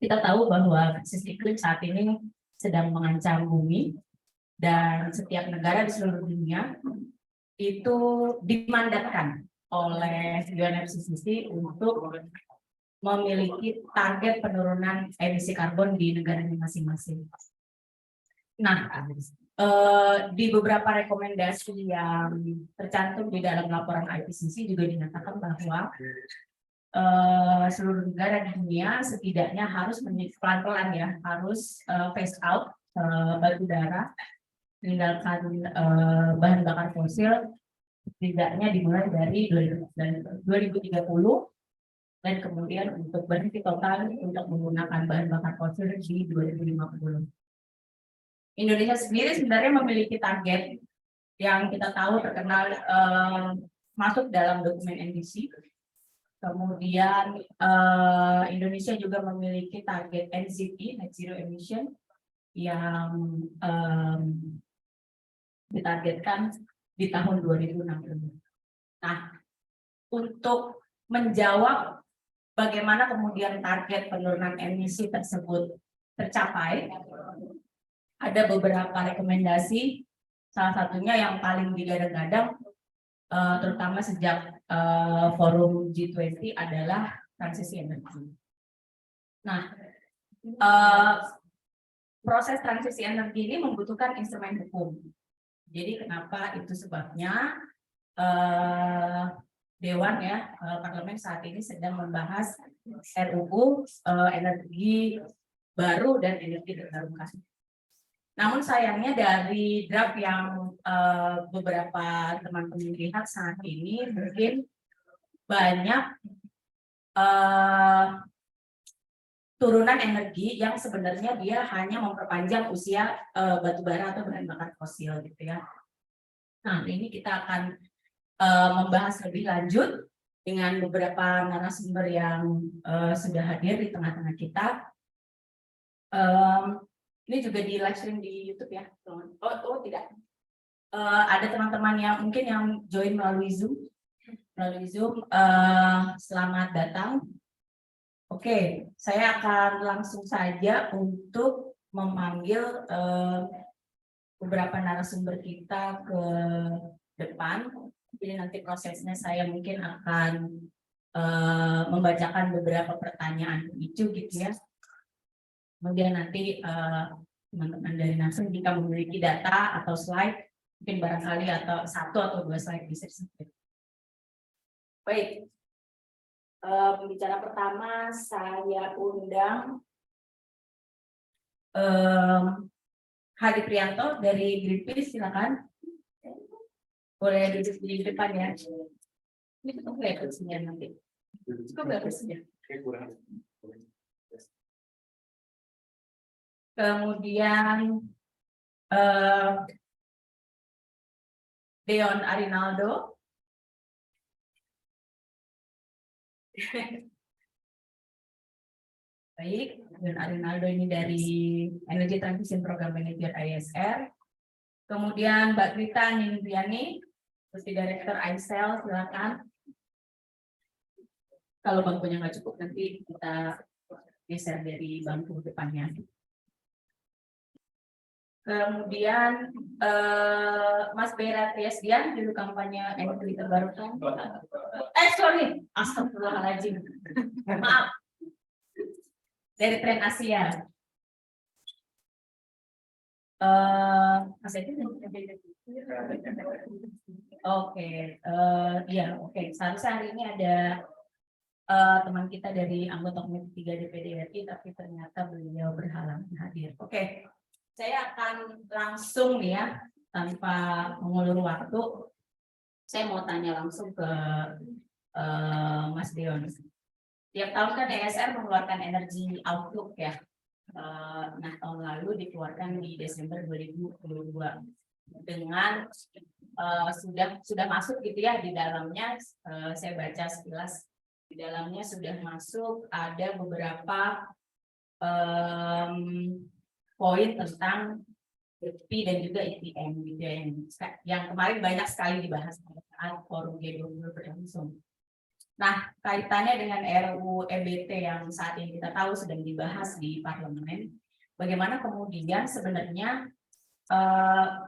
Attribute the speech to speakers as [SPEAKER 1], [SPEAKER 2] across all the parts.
[SPEAKER 1] Kita tahu bahwa krisis iklim saat ini sedang mengancam bumi dan setiap negara di seluruh dunia itu dimandatkan oleh UNFCCC untuk memiliki target penurunan emisi karbon di negaranya masing-masing. Nah, di beberapa rekomendasi yang tercantum di dalam laporan IPCC juga dinyatakan bahwa seluruh negara di dunia setidaknya harus pelan-pelan ya, harus phase out batu bara, meninggalkan bahan bakar fosil setidaknya dimulai dari 2030 dan kemudian untuk berhenti total untuk menggunakan bahan bakar fosil di 2050. Indonesia sendiri sebenarnya memiliki target yang kita tahu terkenal masuk dalam dokumen NDC. Kemudian Indonesia juga memiliki target NZE, Net Zero Emission, yang ditargetkan di tahun 2060. Nah, untuk menjawab bagaimana kemudian target penurunan emisi tersebut tercapai, ada beberapa rekomendasi, salah satunya yang paling digadang-gadang, terutama sejak forum G20 adalah transisi energi. Nah, proses transisi energi ini membutuhkan instrumen hukum. Jadi kenapa itu sebabnya Dewan ya, Parlemen saat ini sedang membahas RUU energi baru dan energi terbarukan. Namun sayangnya dari draft yang beberapa teman-teman lihat saat ini mungkin banyak turunan energi yang sebenarnya dia hanya memperpanjang usia batu bara atau bahan bakar fosil gitu ya. Nah, ini kita akan membahas lebih lanjut dengan beberapa narasumber yang sudah hadir di tengah-tengah kita. Ini juga di live stream di YouTube ya. Oh tidak. Ada teman-teman yang mungkin yang join melalui Zoom. Selamat datang. Oke, saya akan langsung saja untuk memanggil beberapa narasumber kita ke depan. Jadi nanti prosesnya saya mungkin akan membacakan beberapa pertanyaan itu gitu ya. Kemudian nanti teman-teman dari Nasdem jika memiliki data atau slide, mungkin barangkali atau 1 atau 2 slide bisa disebut. Baik, pembicara pertama saya undang Hadi Prianto dari Greenpeace, silakan. Boleh duduk di depan ya. Ini cukup lebar nanti. Cukup lebar saja. Kemudian Deon Arinaldo. Baik, Deon Arinaldo ini dari Energy Transition Program Manager ISR. Kemudian Mbak Rita Nindriani, Deputy Director ICEL, silakan. Kalau bangkunya nggak cukup nanti kita geser dari bangku depannya. Kemudian Mas Bera Triasdian, juru kampanye energi terbarukan. Sorry, astagfirullahaladzim. Maaf. Dari Tren Asia. Mas Edi, oke, ya oke. Seharusnya hari ini ada teman kita dari anggota Komisi 3 DPD RI, tapi ternyata beliau berhalangan hadir. Oke. Saya akan langsung ya, tanpa mengulur waktu, saya mau tanya langsung ke Mas Deon. Tiap tahun kan ESR mengeluarkan energi outlook ya. Nah, tahun lalu dikeluarkan di Desember 2022 dengan sudah masuk gitu ya di dalamnya. Saya baca sekilas di dalamnya sudah masuk ada beberapa poin tentang BP dan juga ETM gitu ya, yang kemarin banyak sekali dibahas saat forum G20 berlangsung. Nah, kaitannya dengan RUU EBT yang saat ini kita tahu sedang dibahas di parlemen, bagaimana kemudian sebenarnya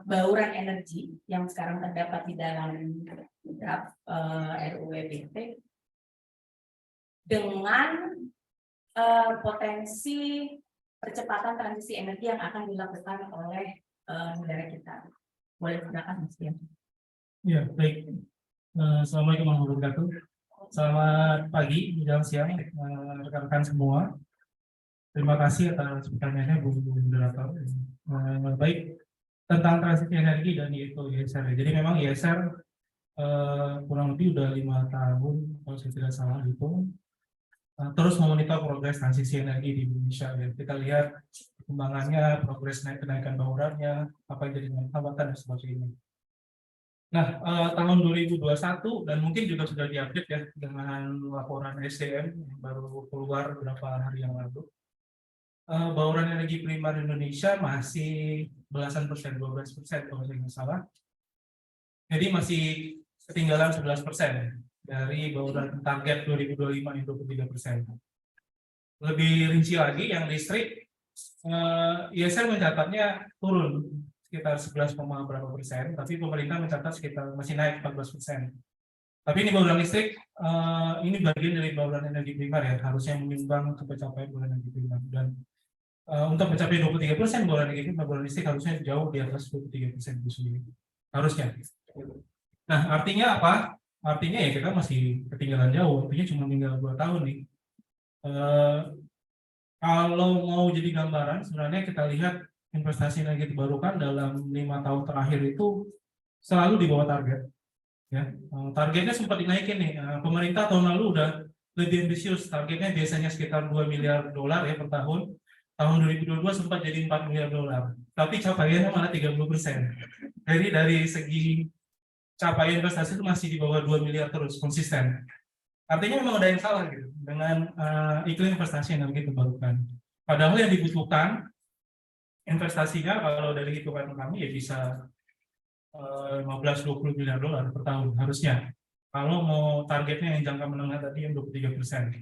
[SPEAKER 1] bauran energi yang sekarang terdapat di dalam draft RUU EBT dengan potensi percepatan transisi energi yang akan dilakukan oleh negara kita. Boleh silakan Mas Dian.
[SPEAKER 2] Ya, baik. Assalamualaikum warahmatullahi wabarakatuh. Selamat pagi, menjelang siang, rekan-rekan semua. Terima kasih atas pertanyaannya, Bu Moderator. Baik, tentang transisi energi dan itu ISR. Jadi memang ISR kurang lebih udah 5 tahun, kalau saya tidak salah hitung, terus memonitor progres transisi energi di Indonesia. Ya. Kita lihat perkembangannya, progres kenaikan baurannya, apa yang jadi hambatan dan sebagainya. Nah, tahun 2021 dan mungkin juga sudah diupdate ya dengan laporan SDM yang baru keluar beberapa hari yang lalu. Bauran energi primer Indonesia masih belasan persen, 12% kalau saya nggak salah. Jadi masih ketinggalan 11% dari bauran target 2025 yang 23%. Lebih rinci lagi yang listrik, ISR mencatatnya turun sekitar 11, berapa persen, tapi pemerintah mencatat sekitar masih naik 14%. Tapi ini bauran listrik, ini bagian dari bauran energi primer ya, harusnya menyumbang ke pencapaian bauran energi primer. Dan untuk mencapai 23% bauran energi primer, bauran listrik harusnya jauh di atas 23% itu sendiri. Harusnya. Nah, artinya apa? Artinya ya kita masih ketinggalan jauh, artinya cuma tinggal 2 tahun nih. Kalau mau jadi gambaran, sebenarnya kita lihat investasi energi terbarukan dalam 5 tahun terakhir itu selalu di bawah target. Ya, targetnya sempat dinaikin nih. Pemerintah tahun lalu udah lebih ambisius, targetnya biasanya sekitar 2 miliar dolar ya per tahun. Tahun 2022 sempat jadi 4 miliar dolar, tapi capaiannya malah 30%. Jadi dari segi capaian investasi itu masih di bawah 2 miliar terus konsisten. Artinya memang ada yang salah gitu dengan iklim investasi energi terbarukan. Padahal yang dibutuhkan investasinya kalau dari hitungan kami ya bisa 15-20 miliar dolar per tahun harusnya. Kalau mau targetnya yang jangka menengah tadi yang 23%.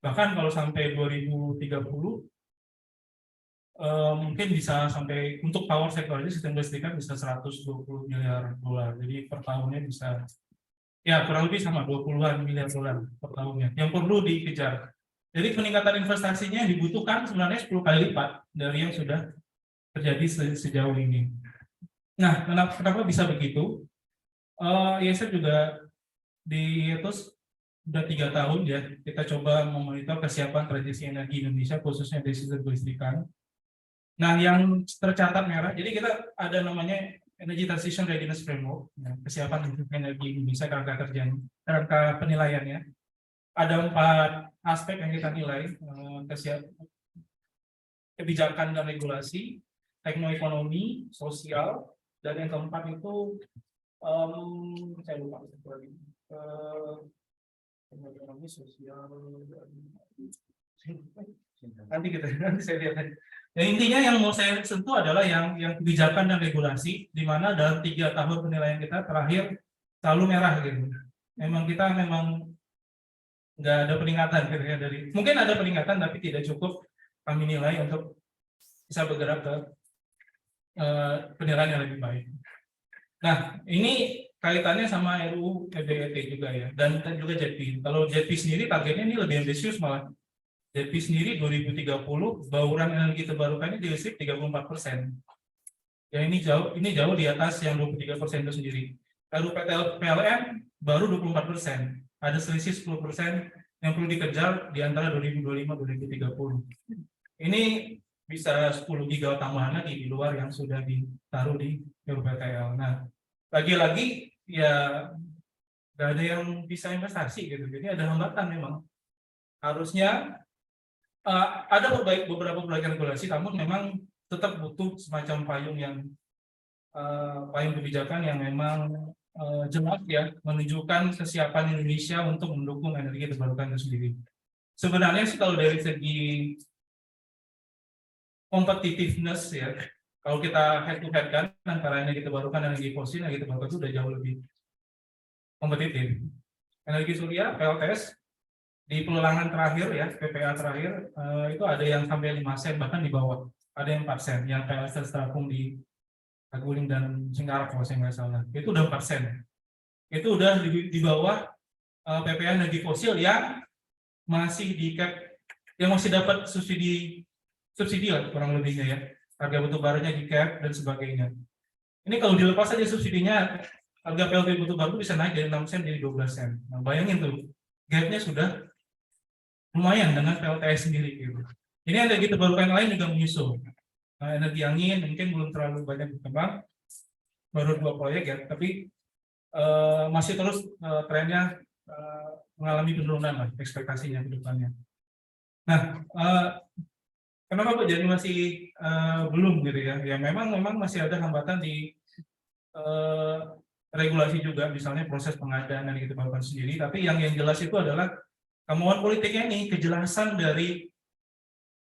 [SPEAKER 2] Bahkan kalau sampai 2030 mungkin bisa sampai untuk power sector aja sistem listrikan bisa 120 miliar dolar. Jadi per tahunnya bisa ya kurang lebih sama 20-an miliar dolar per tahunnya yang perlu dikejar. Jadi peningkatan investasinya yang dibutuhkan sebenarnya 10 kali lipat dari yang sudah terjadi sejauh ini. Nah, kenapa bisa begitu? ISR juga di terus sudah 3 tahun ya kita coba memonitor kesiapan transisi energi Indonesia khususnya dari sistem kelistrikan. Nah, yang tercatat merah, jadi kita ada namanya Energy Transition Readiness Framework, ya, kesiapan energi Indonesia kerangka penilaiannya. Ada 4 aspek yang kita nilai, kebijakan dan regulasi, teknoekonomi, sosial, dan yang keempat itu saya lupa lagi. Ekonomi, sosial, nanti saya lihat. Ya, intinya yang mau saya sentuh adalah yang kebijakan dan regulasi, di mana dalam 3 tahun penilaian kita terakhir selalu merah gitu. Kita memang nggak ada peningkatan gitu ya mungkin ada peningkatan tapi tidak cukup kami nilai untuk bisa bergerak ke penilaian yang lebih baik. Nah, ini kaitannya sama RUU EBT juga ya, dan juga JETP. Kalau JETP sendiri targetnya ini lebih ambisius malah. JETP sendiri 2030 bauran energi terbarukannya di listrik 34%. Ya ini jauh di atas yang 23% itu sendiri. Lalu PLN baru 24%. Ada selisih 10% yang perlu dikejar di antara 2025-2030. Ini bisa 10 gigawatt tambahan lagi di luar yang sudah ditaruh di RUPTL. Nah, lagi-lagi ya nggak ada yang bisa investasi gitu. Jadi ada hambatan memang. Harusnya ada beberapa perbaikan regulasi, namun memang tetap butuh semacam payung kebijakan yang memang jelas ya menunjukkan kesiapan Indonesia untuk mendukung energi terbarukan itu sendiri. Sebenarnya sih kalau dari segi competitiveness ya, kalau kita head to head kan antara energi terbarukan dan energi fosil, energi terbarukan itu udah jauh lebih kompetitif. energi surya PLTS di pelelangan terakhir ya, PPA terakhir itu ada yang sampai 5 sen bahkan di bawah, ada yang 4 sen, yang PLTS terapung di Saguling dan Singkarak kalau saya nggak salah, itu udah 4 sen, itu udah di bawah PPA energi fosil yang masih di cap, yang masih dapat subsidi lah kurang lebihnya ya, harga batu baranya di cap dan sebagainya. Ini kalau dilepas aja subsidinya, harga PLT batu bara bisa naik dari 6 sen jadi 12 sen. Nah, bayangin tuh, gapnya sudah lumayan dengan PLTS sendiri gitu. Ini energi terbarukan lain juga menyusul. Energi angin mungkin belum terlalu banyak berkembang, baru 2 proyek ya, tapi masih terus trennya mengalami penurunan lah ekspektasinya ke depannya. Nah, kenapa Pak jadi masih belum gitu ya? Ya memang masih ada hambatan di regulasi juga, misalnya proses pengadaan energi terbarukan sendiri. Tapi yang jelas itu adalah kemauan politiknya nih, kejelasan dari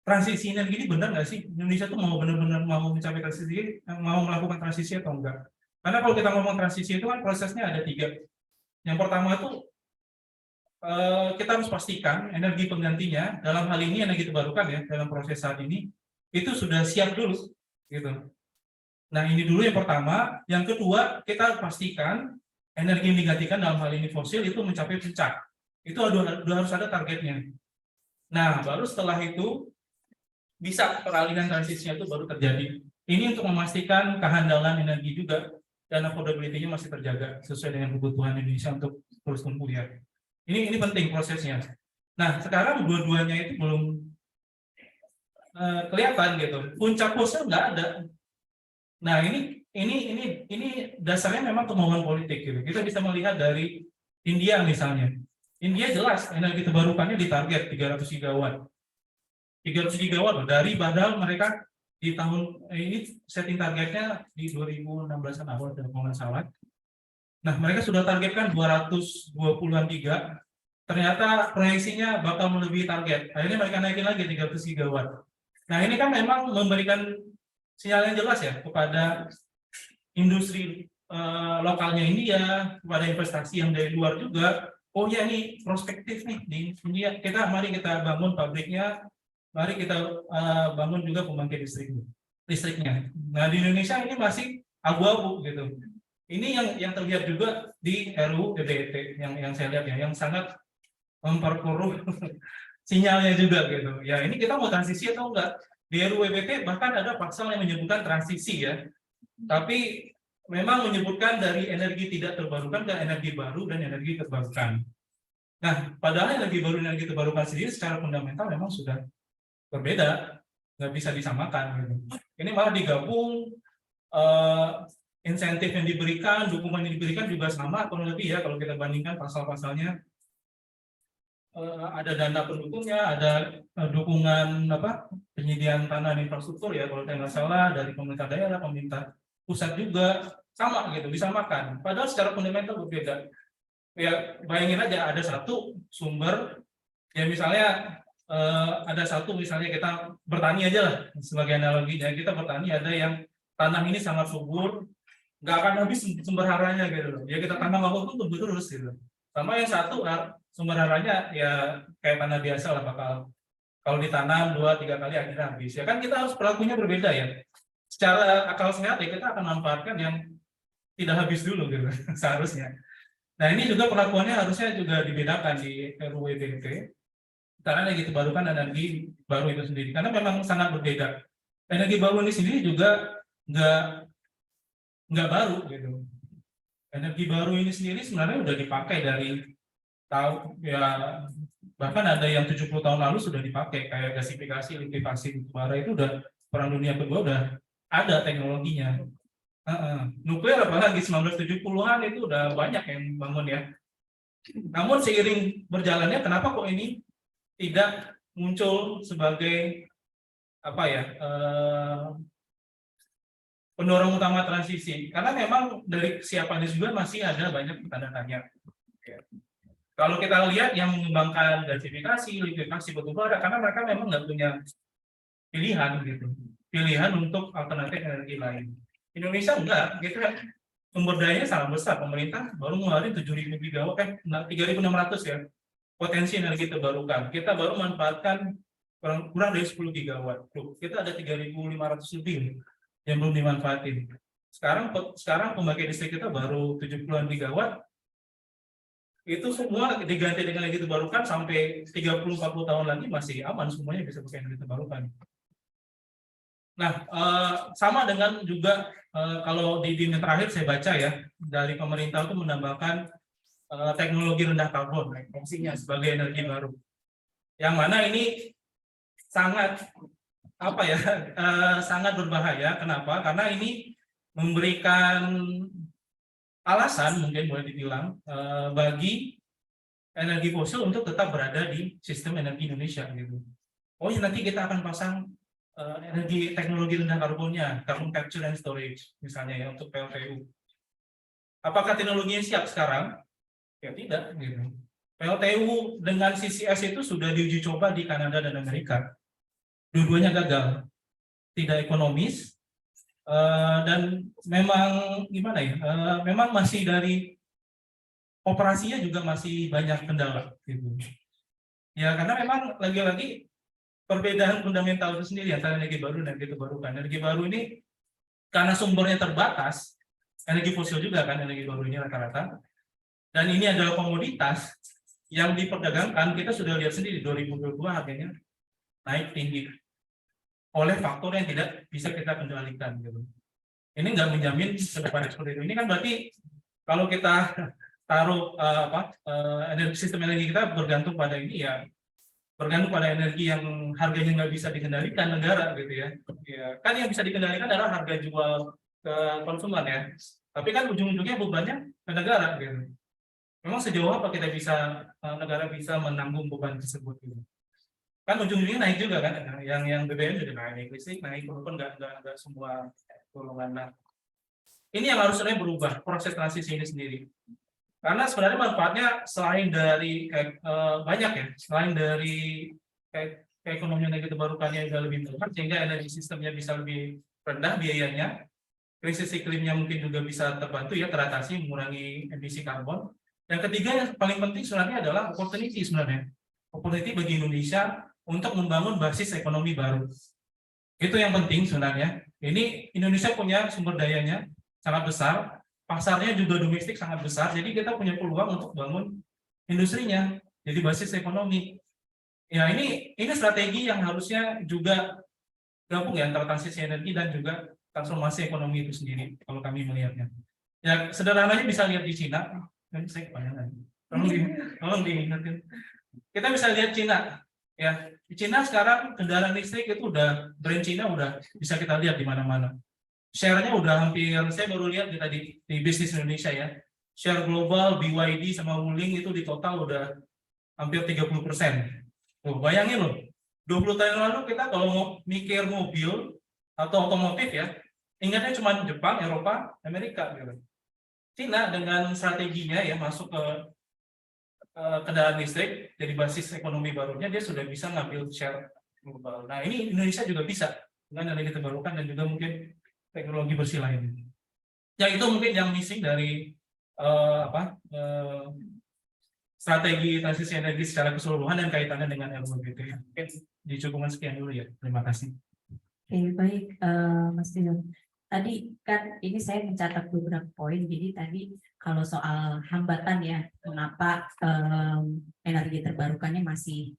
[SPEAKER 2] transisi energi ini benar nggak sih? Indonesia tuh mau benar-benar mau mencapai transisi, mau melakukan transisi atau enggak? Karena kalau kita ngomong transisi itu kan prosesnya ada 3. Yang pertama itu kita harus pastikan energi penggantinya, dalam hal ini energi terbarukan ya, dalam proses saat ini itu sudah siap dulu, gitu. Nah ini dulu yang pertama. Yang kedua, kita pastikan energi yang digantikan dalam hal ini fosil itu mencapai puncak. Itu harus ada targetnya. Nah baru setelah itu bisa peralihan transisinya itu baru terjadi. Ini untuk memastikan kehandalan energi juga dan affordability-nya masih terjaga sesuai dengan kebutuhan Indonesia untuk terus tumbuh ya. Ini penting prosesnya. Nah sekarang dua-duanya itu belum kelihatan gitu. Puncak fosil nggak ada. Nah ini dasarnya memang kemauan politik gitu. Kita bisa melihat dari India misalnya. India jelas energi terbarukannya ditarget 300 gigawatt. 300 gigawatt loh, dari padahal mereka di tahun ini setting targetnya di 2016-an awal kalau nggak salah. Nah mereka sudah targetkan 220-an giga, ternyata proyeksinya bakal melebihi target. Akhirnya mereka naikin lagi 300 gigawatt. Nah ini kan memang memberikan sinyal yang jelas ya kepada industri lokalnya India, kepada investasi yang dari luar juga. Oh ya ini prospektif nih di India. Mari kita bangun pabriknya, mari kita bangun juga pembangkit listriknya. Nah di Indonesia ini masih abu-abu gitu. Ini yang terlihat juga di RUU EBT yang saya lihat ya, yang sangat memperkeruh sinyalnya juga gitu. Ya ini kita mau transisi atau enggak? Di RUU EBT bahkan ada pasal yang menyebutkan transisi ya. Tapi memang menyebutkan dari energi tidak terbarukan ke energi baru dan energi terbarukan. Nah, padahal energi baru dan energi terbarukan sendiri secara fundamental memang sudah berbeda, nggak bisa disamakan. Gitu. Ini malah digabung, insentif yang diberikan, dukungan yang diberikan juga sama kurang lebih ya kalau kita bandingkan pasal-pasalnya. Ada dana pendukungnya, ada dukungan penyediaan tanah dan infrastruktur ya kalau saya nggak salah dari pemerintah daerah, pemerintah pusat juga sama gitu, disamakan. Padahal secara fundamental berbeda. Ya bayangin aja ada satu sumber, ya misalnya ada satu misalnya kita bertani aja lah sebagai analoginya, kita bertani ada yang tanah ini sangat subur, nggak akan habis sumber haranya gitu loh. Ya kita tanam apapun tumbuh terus gitu. Sama yang satu sumber haranya ya kayak tanah biasa lah, bakal kalau ditanam 2-3 kali akhirnya habis. Ya kan kita harus perlakunya berbeda ya. Secara akal sehat ya kita akan manfaatkan yang tidak habis dulu gitu seharusnya. Nah ini juga perlakuannya harusnya juga dibedakan di RUU EBT karena energi terbarukan dan energi baru itu sendiri karena memang sangat berbeda. Energi baru ini sendiri juga nggak baru gitu. Energi baru ini sendiri sebenarnya udah dipakai dari tahun ya, bahkan ada yang 70 tahun lalu sudah dipakai kayak gasifikasi, likuifaksi bara itu udah Perang Dunia Kedua udah ada teknologinya. Nuklir apalagi 1970-an itu udah banyak yang bangun ya. Namun seiring berjalannya kenapa kok ini tidak muncul sebagai pendorong utama transisi? Karena memang dari kesiapannya juga masih ada banyak tanda tanya. Kalau kita lihat yang mengembangkan gasifikasi, likuifaksi batu bara, karena mereka memang nggak punya pilihan gitu, pilihan untuk alternatif energi lain. Indonesia enggak, gitu kan? sumber dayanya sangat besar. Pemerintah baru ngeluarin 7.000 gigawatt, 3.600 ya, potensi energi terbarukan. Kita baru manfaatkan kurang dari 10 gigawatt. Tuh, kita ada 3.500 lebih yang belum dimanfaatin. Sekarang pembangkit listrik kita baru 70-an gigawatt. Itu semua diganti dengan energi terbarukan sampai 30-40 tahun lagi masih aman, semuanya bisa pakai energi terbarukan. Nah, sama dengan juga kalau di dunia terakhir saya baca ya, dari pemerintah itu menambahkan teknologi rendah karbon fungsinya sebagai energi baru. Yang mana ini sangat sangat berbahaya. Kenapa? Karena ini memberikan alasan, mungkin boleh dibilang, bagi energi fosil untuk tetap berada di sistem energi Indonesia gitu. Oh ya, nanti kita akan pasang energi teknologi rendah karbonnya, carbon capture and storage misalnya ya, untuk PLTU. Apakah teknologinya siap sekarang? Ya tidak gitu. PLTU dengan CCS itu sudah diuji coba di Kanada dan Amerika. Dua-duanya gagal, tidak ekonomis, dan memang gimana ya? Memang masih dari operasinya juga masih banyak kendala gitu. Ya karena memang lagi-lagi perbedaan fundamental itu sendiri antara energi baru dan energi terbarukan. Energi baru ini karena sumbernya terbatas, energi fosil juga kan energi baru ini rata-rata. Dan ini adalah komoditas yang diperdagangkan, kita sudah lihat sendiri 2022 harganya naik tinggi oleh faktor yang tidak bisa kita kendalikan gitu. Ini nggak menjamin ke depan seperti itu. Ini kan berarti kalau kita taruh sistem energi kita bergantung pada ini ya, bergantung pada energi yang harganya nggak bisa dikendalikan negara gitu ya. Ya kan yang bisa dikendalikan adalah harga jual ke konsumen ya. Tapi kan ujung-ujungnya bebannya ke negara gitu. Memang sejauh apa kita bisa negara bisa menanggung beban tersebut gitu. Kan ujung-ujungnya naik juga kan, yang BBM juga naik, listrik naik, walaupun nggak semua golongan. Nah, ini yang harusnya berubah proses transisi ini sendiri. Karena sebenarnya manfaatnya selain dari banyak ya, selain dari keekonomian energi terbarukannya juga lebih murah, sehingga energi sistemnya bisa lebih rendah biayanya, krisis iklimnya mungkin juga bisa terbantu ya, teratasi, mengurangi emisi karbon. Yang ketiga yang paling penting sebenarnya adalah opportunity sebenarnya, opportunity bagi Indonesia untuk membangun basis ekonomi baru. Itu yang penting sebenarnya. Ini Indonesia punya sumber dayanya sangat besar, pasarnya juga domestik sangat besar, jadi kita punya peluang untuk bangun industrinya, jadi basis ekonomi. Ya ini strategi yang harusnya juga gabung ya antara transisi energi dan juga transformasi ekonomi itu sendiri, kalau kami melihatnya. Ya sederhananya bisa lihat di Cina, nanti saya kepanjangan. Tolong diingatkan. Kita bisa lihat Cina, ya di Cina sekarang kendaraan listrik itu udah brand Cina udah bisa kita lihat di mana-mana. Share-nya udah hampir, saya baru lihat di bisnis Indonesia ya. Share global BYD sama Wuling itu di total udah hampir 30%. Tuh, bayangin loh, 20 tahun lalu kita kalau mau mikir mobil atau otomotif ya, ingatnya cuma Jepang, Eropa, Amerika gitu. Cina dengan strateginya ya masuk ke kendaraan listrik jadi basis ekonomi barunya, dia sudah bisa ngambil share global. Nah ini Indonesia juga bisa dengan energi terbarukan dan juga mungkin teknologi bersih lain. Ya itu mungkin yang missing dari strategi transisi energi secara keseluruhan dan kaitannya dengan RUU-PT. Mungkin dicukupkan sekian dulu ya. Terima kasih.
[SPEAKER 1] Oke, baik, Mas Dino. Tadi kan ini saya mencatat beberapa poin. Jadi tadi kalau soal hambatan ya, mengapa energi terbarukannya masih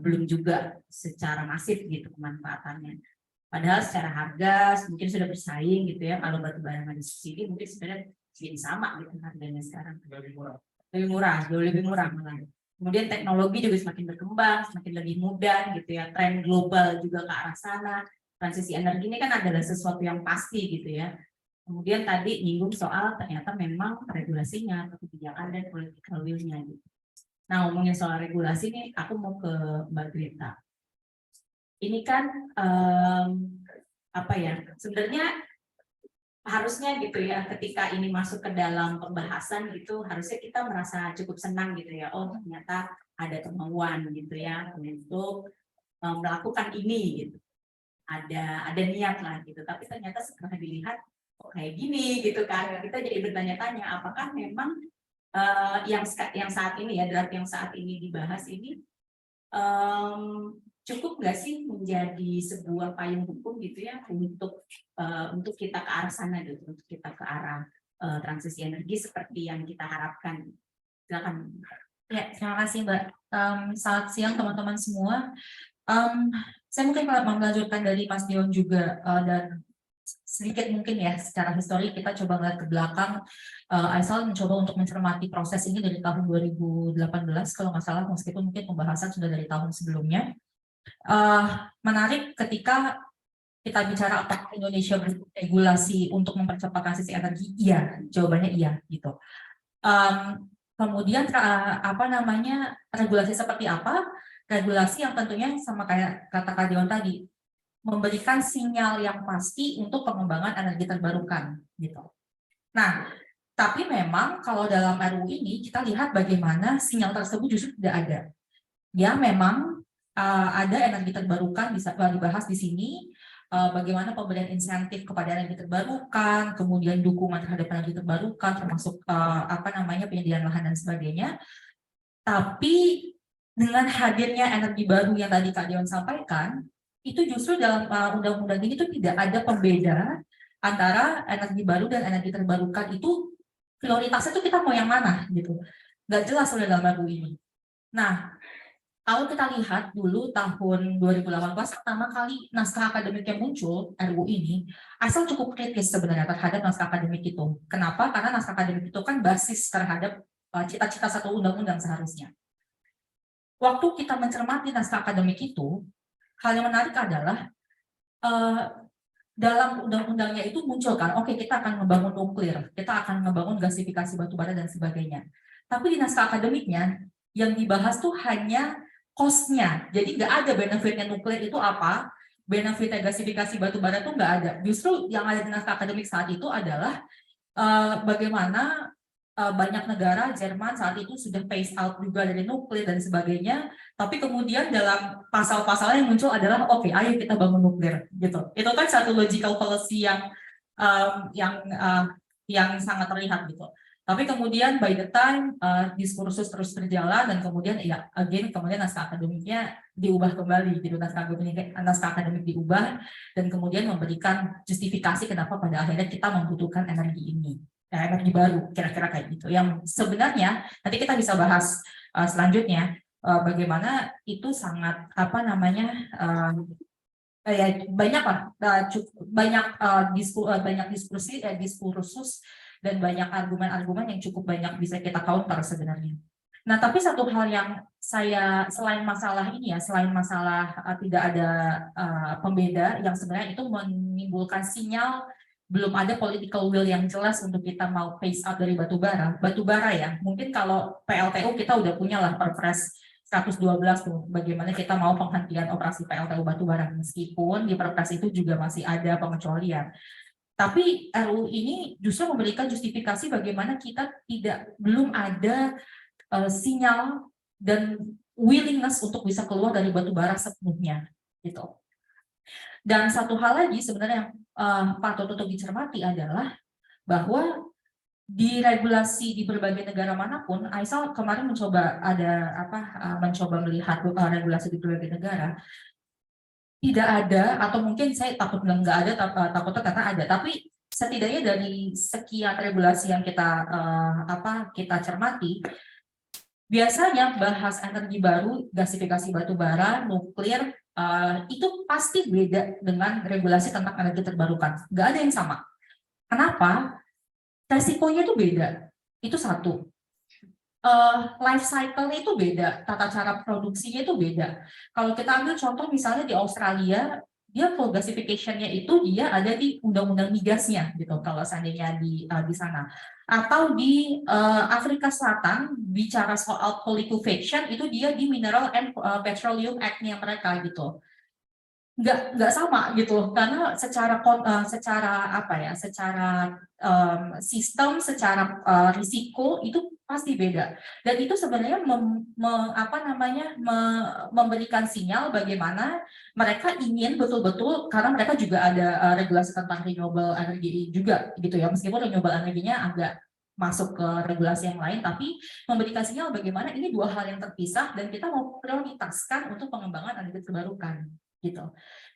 [SPEAKER 1] belum juga secara masif gitu pemanfaatannya. Padahal secara harga mungkin sudah bersaing gitu ya. Kalau batu bara nggak disubsidi mungkin sebenarnya sama gitu harganya sekarang. Jauh lebih murah malah. Kemudian teknologi juga semakin berkembang, semakin lebih mudah gitu ya. Tren global juga ke arah sana. Transisi energi ini kan adalah sesuatu yang pasti gitu ya. Kemudian tadi nyinggung soal ternyata memang regulasinya, kebijakan dan political will-nya gitu. Nah, ngomongin soal regulasi nih, aku mau ke Mbak Greta. Ini kan sebenarnya harusnya gitu ya, ketika ini masuk ke dalam pembahasan gitu, harusnya kita merasa cukup senang gitu ya. Oh, ternyata ada kemauan gitu ya untuk melakukan ini gitu. Ada niat lah gitu. Tapi ternyata setelah dilihat kok kayak gini gitu kan. Kita jadi bertanya-tanya apakah memang yang saat ini ya, draft yang saat ini dibahas ini cukup nggak sih menjadi sebuah payung hukum gitu ya untuk kita ke arah sana gitu, untuk kita ke arah transisi energi seperti yang kita harapkan. Silakan.
[SPEAKER 3] Ya, terima kasih Mbak. Selamat siang teman-teman semua. Saya mungkin melanjutkan dari Mas Dion juga, dan sedikit mungkin ya secara histori kita coba ngeliat ke belakang. Aisal mencoba untuk mencermati proses ini dari tahun 2018 kalau nggak salah, meskipun mungkin pembahasan sudah dari tahun sebelumnya. Menarik ketika kita bicara apakah Indonesia butuh regulasi untuk mempercepat transisi energi, iya, jawabannya iya gitu. Kemudian apa namanya, regulasi seperti apa? Regulasi yang tentunya sama kayak kata Kak Dion tadi, memberikan sinyal yang pasti untuk pengembangan energi terbarukan gitu. Nah, tapi memang kalau dalam RUU ini kita lihat bagaimana sinyal tersebut justru tidak ada. Ya memang ada energi terbarukan bisa dibahas di sini, bagaimana pemberian insentif kepada energi terbarukan, kemudian dukungan terhadap energi terbarukan, termasuk apa namanya penyediaan lahan dan sebagainya. Tapi dengan hadirnya energi baru yang tadi Kak Dion sampaikan, itu justru dalam undang-undang ini itu tidak ada pembeda antara energi baru dan energi terbarukan. Itu prioritasnya itu kita mau yang mana gitu, nggak jelas oleh dalam RUU ini. Nah, kalau kita lihat dulu tahun 2018 pertama kali naskah akademik yang muncul RUU ini, Aisal cukup kritis sebenarnya terhadap naskah akademik itu. Kenapa? Karena naskah akademik itu kan basis terhadap cita-cita satu undang-undang seharusnya. Waktu kita mencermati naskah akademik itu, hal yang menarik adalah dalam undang-undangnya itu muncul kan, oke, kita akan membangun nuklir, kita akan membangun gasifikasi batubara dan sebagainya. Tapi di naskah akademiknya yang dibahas tuh hanya cost-nya, jadi nggak ada benefitnya nuklir itu apa, benefitnya gasifikasi batubara itu nggak ada. Justru yang ada di naskah akademik saat itu adalah bagaimana banyak negara, Jerman saat itu sudah phase out juga dari nuklir dan sebagainya, tapi kemudian dalam pasal-pasal yang muncul adalah oke, ayo kita bangun nuklir gitu. Itu kan satu logical policy yang sangat terlihat gitu. Tapi kemudian by the time diskursus terus berjalan dan kemudian ya kemudian naskah akademiknya diubah kembali gitu, naskah akademik diubah dan kemudian memberikan justifikasi kenapa pada akhirnya kita membutuhkan energi ini. Energi baru, kira-kira kayak gitu. Yang sebenarnya nanti kita bisa bahas selanjutnya bagaimana itu sangat apa namanya ya banyak lah, banyak diskursus dan banyak argumen-argumen yang cukup banyak bisa kita counter sebenarnya. Nah, tapi satu hal yang saya selain masalah ini ya, selain masalah tidak ada pembeda yang sebenarnya itu menimbulkan sinyal belum ada political will yang jelas untuk kita mau phase out dari batubara ya. Mungkin kalau PLTU kita udah punya lah Perpres 112 tuh, bagaimana kita mau penghentian operasi PLTU batubara, meskipun di Perpres itu juga masih ada pengecualian. Tapi RUU ini justru memberikan justifikasi bagaimana kita belum ada sinyal dan willingness untuk bisa keluar dari batubara sepenuhnya gitu. Dan satu hal lagi sebenarnya yang patut untuk dicermati adalah bahwa di regulasi di berbagai negara manapun, Aisal kemarin mencoba mencoba melihat regulasi di berbagai negara, tidak ada, atau mungkin saya takut bilang nggak ada, takutnya karena ada, tapi setidaknya dari sekian regulasi yang kita cermati, biasanya bahas energi baru, gasifikasi batubara, nuklir, itu pasti beda dengan regulasi tentang energi terbarukan. Nggak ada yang sama. Kenapa? Resikonya itu beda. Itu satu. Life cycle-nya itu beda, tata cara produksinya itu beda. Kalau kita ambil contoh misalnya di Australia, dia full gasification-nya itu dia ada di undang-undang migasnya gitu, kalau seandainya di sana. Atau di Afrika Selatan bicara soal polyculture itu dia di Mineral and Petroleum Act-nya mereka gitu. Nggak sama gitu, karena secara sistem, secara risiko itu pasti beda. Dan itu sebenarnya memberikan sinyal bagaimana mereka ingin betul-betul, karena mereka juga ada regulasi tentang renewable energy juga gitu ya, meskipun renewable energinya agak masuk ke regulasi yang lain, tapi memberikan sinyal bagaimana ini dua hal yang terpisah dan kita mau prioritaskan untuk pengembangan energi terbarukan gitu.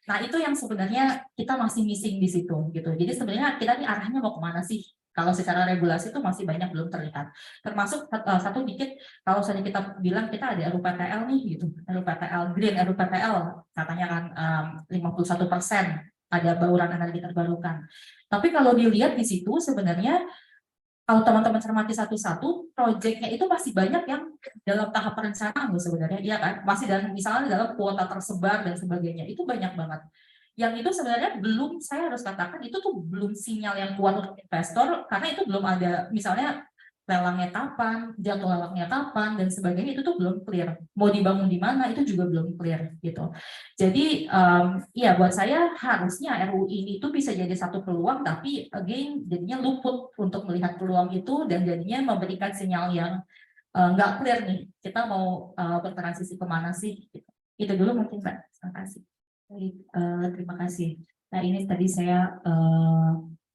[SPEAKER 3] Nah itu yang sebenarnya kita masih missing di situ gitu. Jadi sebenarnya kita nih arahnya mau kemana sih? Kalau secara regulasi itu masih banyak belum terlihat. Termasuk satu dikit, kalau misalnya kita bilang kita ada RUPTL nih gitu, RUPTL Green, RUPTL katanya kan 51% ada bauran energi terbarukan. Tapi kalau dilihat di situ sebenarnya kalau teman-teman cermati satu-satu, proyeknya itu masih banyak yang dalam tahap perencanaan loh sebenarnya, iya kan? Masih dalam misalnya dalam kuota tersebar dan sebagainya, itu banyak banget. Yang itu sebenarnya belum, saya harus katakan itu tuh belum sinyal yang kuat untuk investor, karena itu belum ada misalnya lelangnya kapan, jadwal lelangnya kapan dan sebagainya, itu tuh belum clear. Mau dibangun di mana itu juga belum clear gitu. Jadi ya buat saya harusnya RUU ini tuh bisa jadi satu peluang, tapi again jadinya luput untuk melihat peluang itu dan jadinya memberikan sinyal yang nggak clear nih. Kita mau bertransisi kemana sih? Gitu. Itu dulu mungkin Mbak. Terima kasih. Baik, terima kasih. Nah ini tadi saya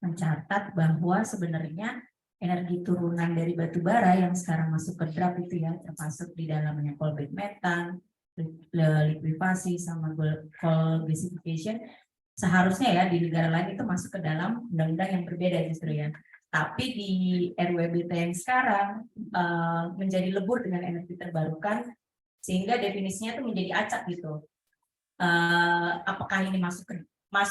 [SPEAKER 3] mencatat bahwa sebenarnya energi turunan dari batu bara yang sekarang masuk ke draft itu ya, termasuk di dalamnya coal bed methane, likuifasi sama coal gasification, seharusnya ya di negara lain itu masuk ke dalam undang-undang yang berbeda justru ya. Tapi di RUEBT yang sekarang menjadi lebur dengan energi terbarukan, sehingga definisinya itu menjadi acak gitu. Apakah ini masuk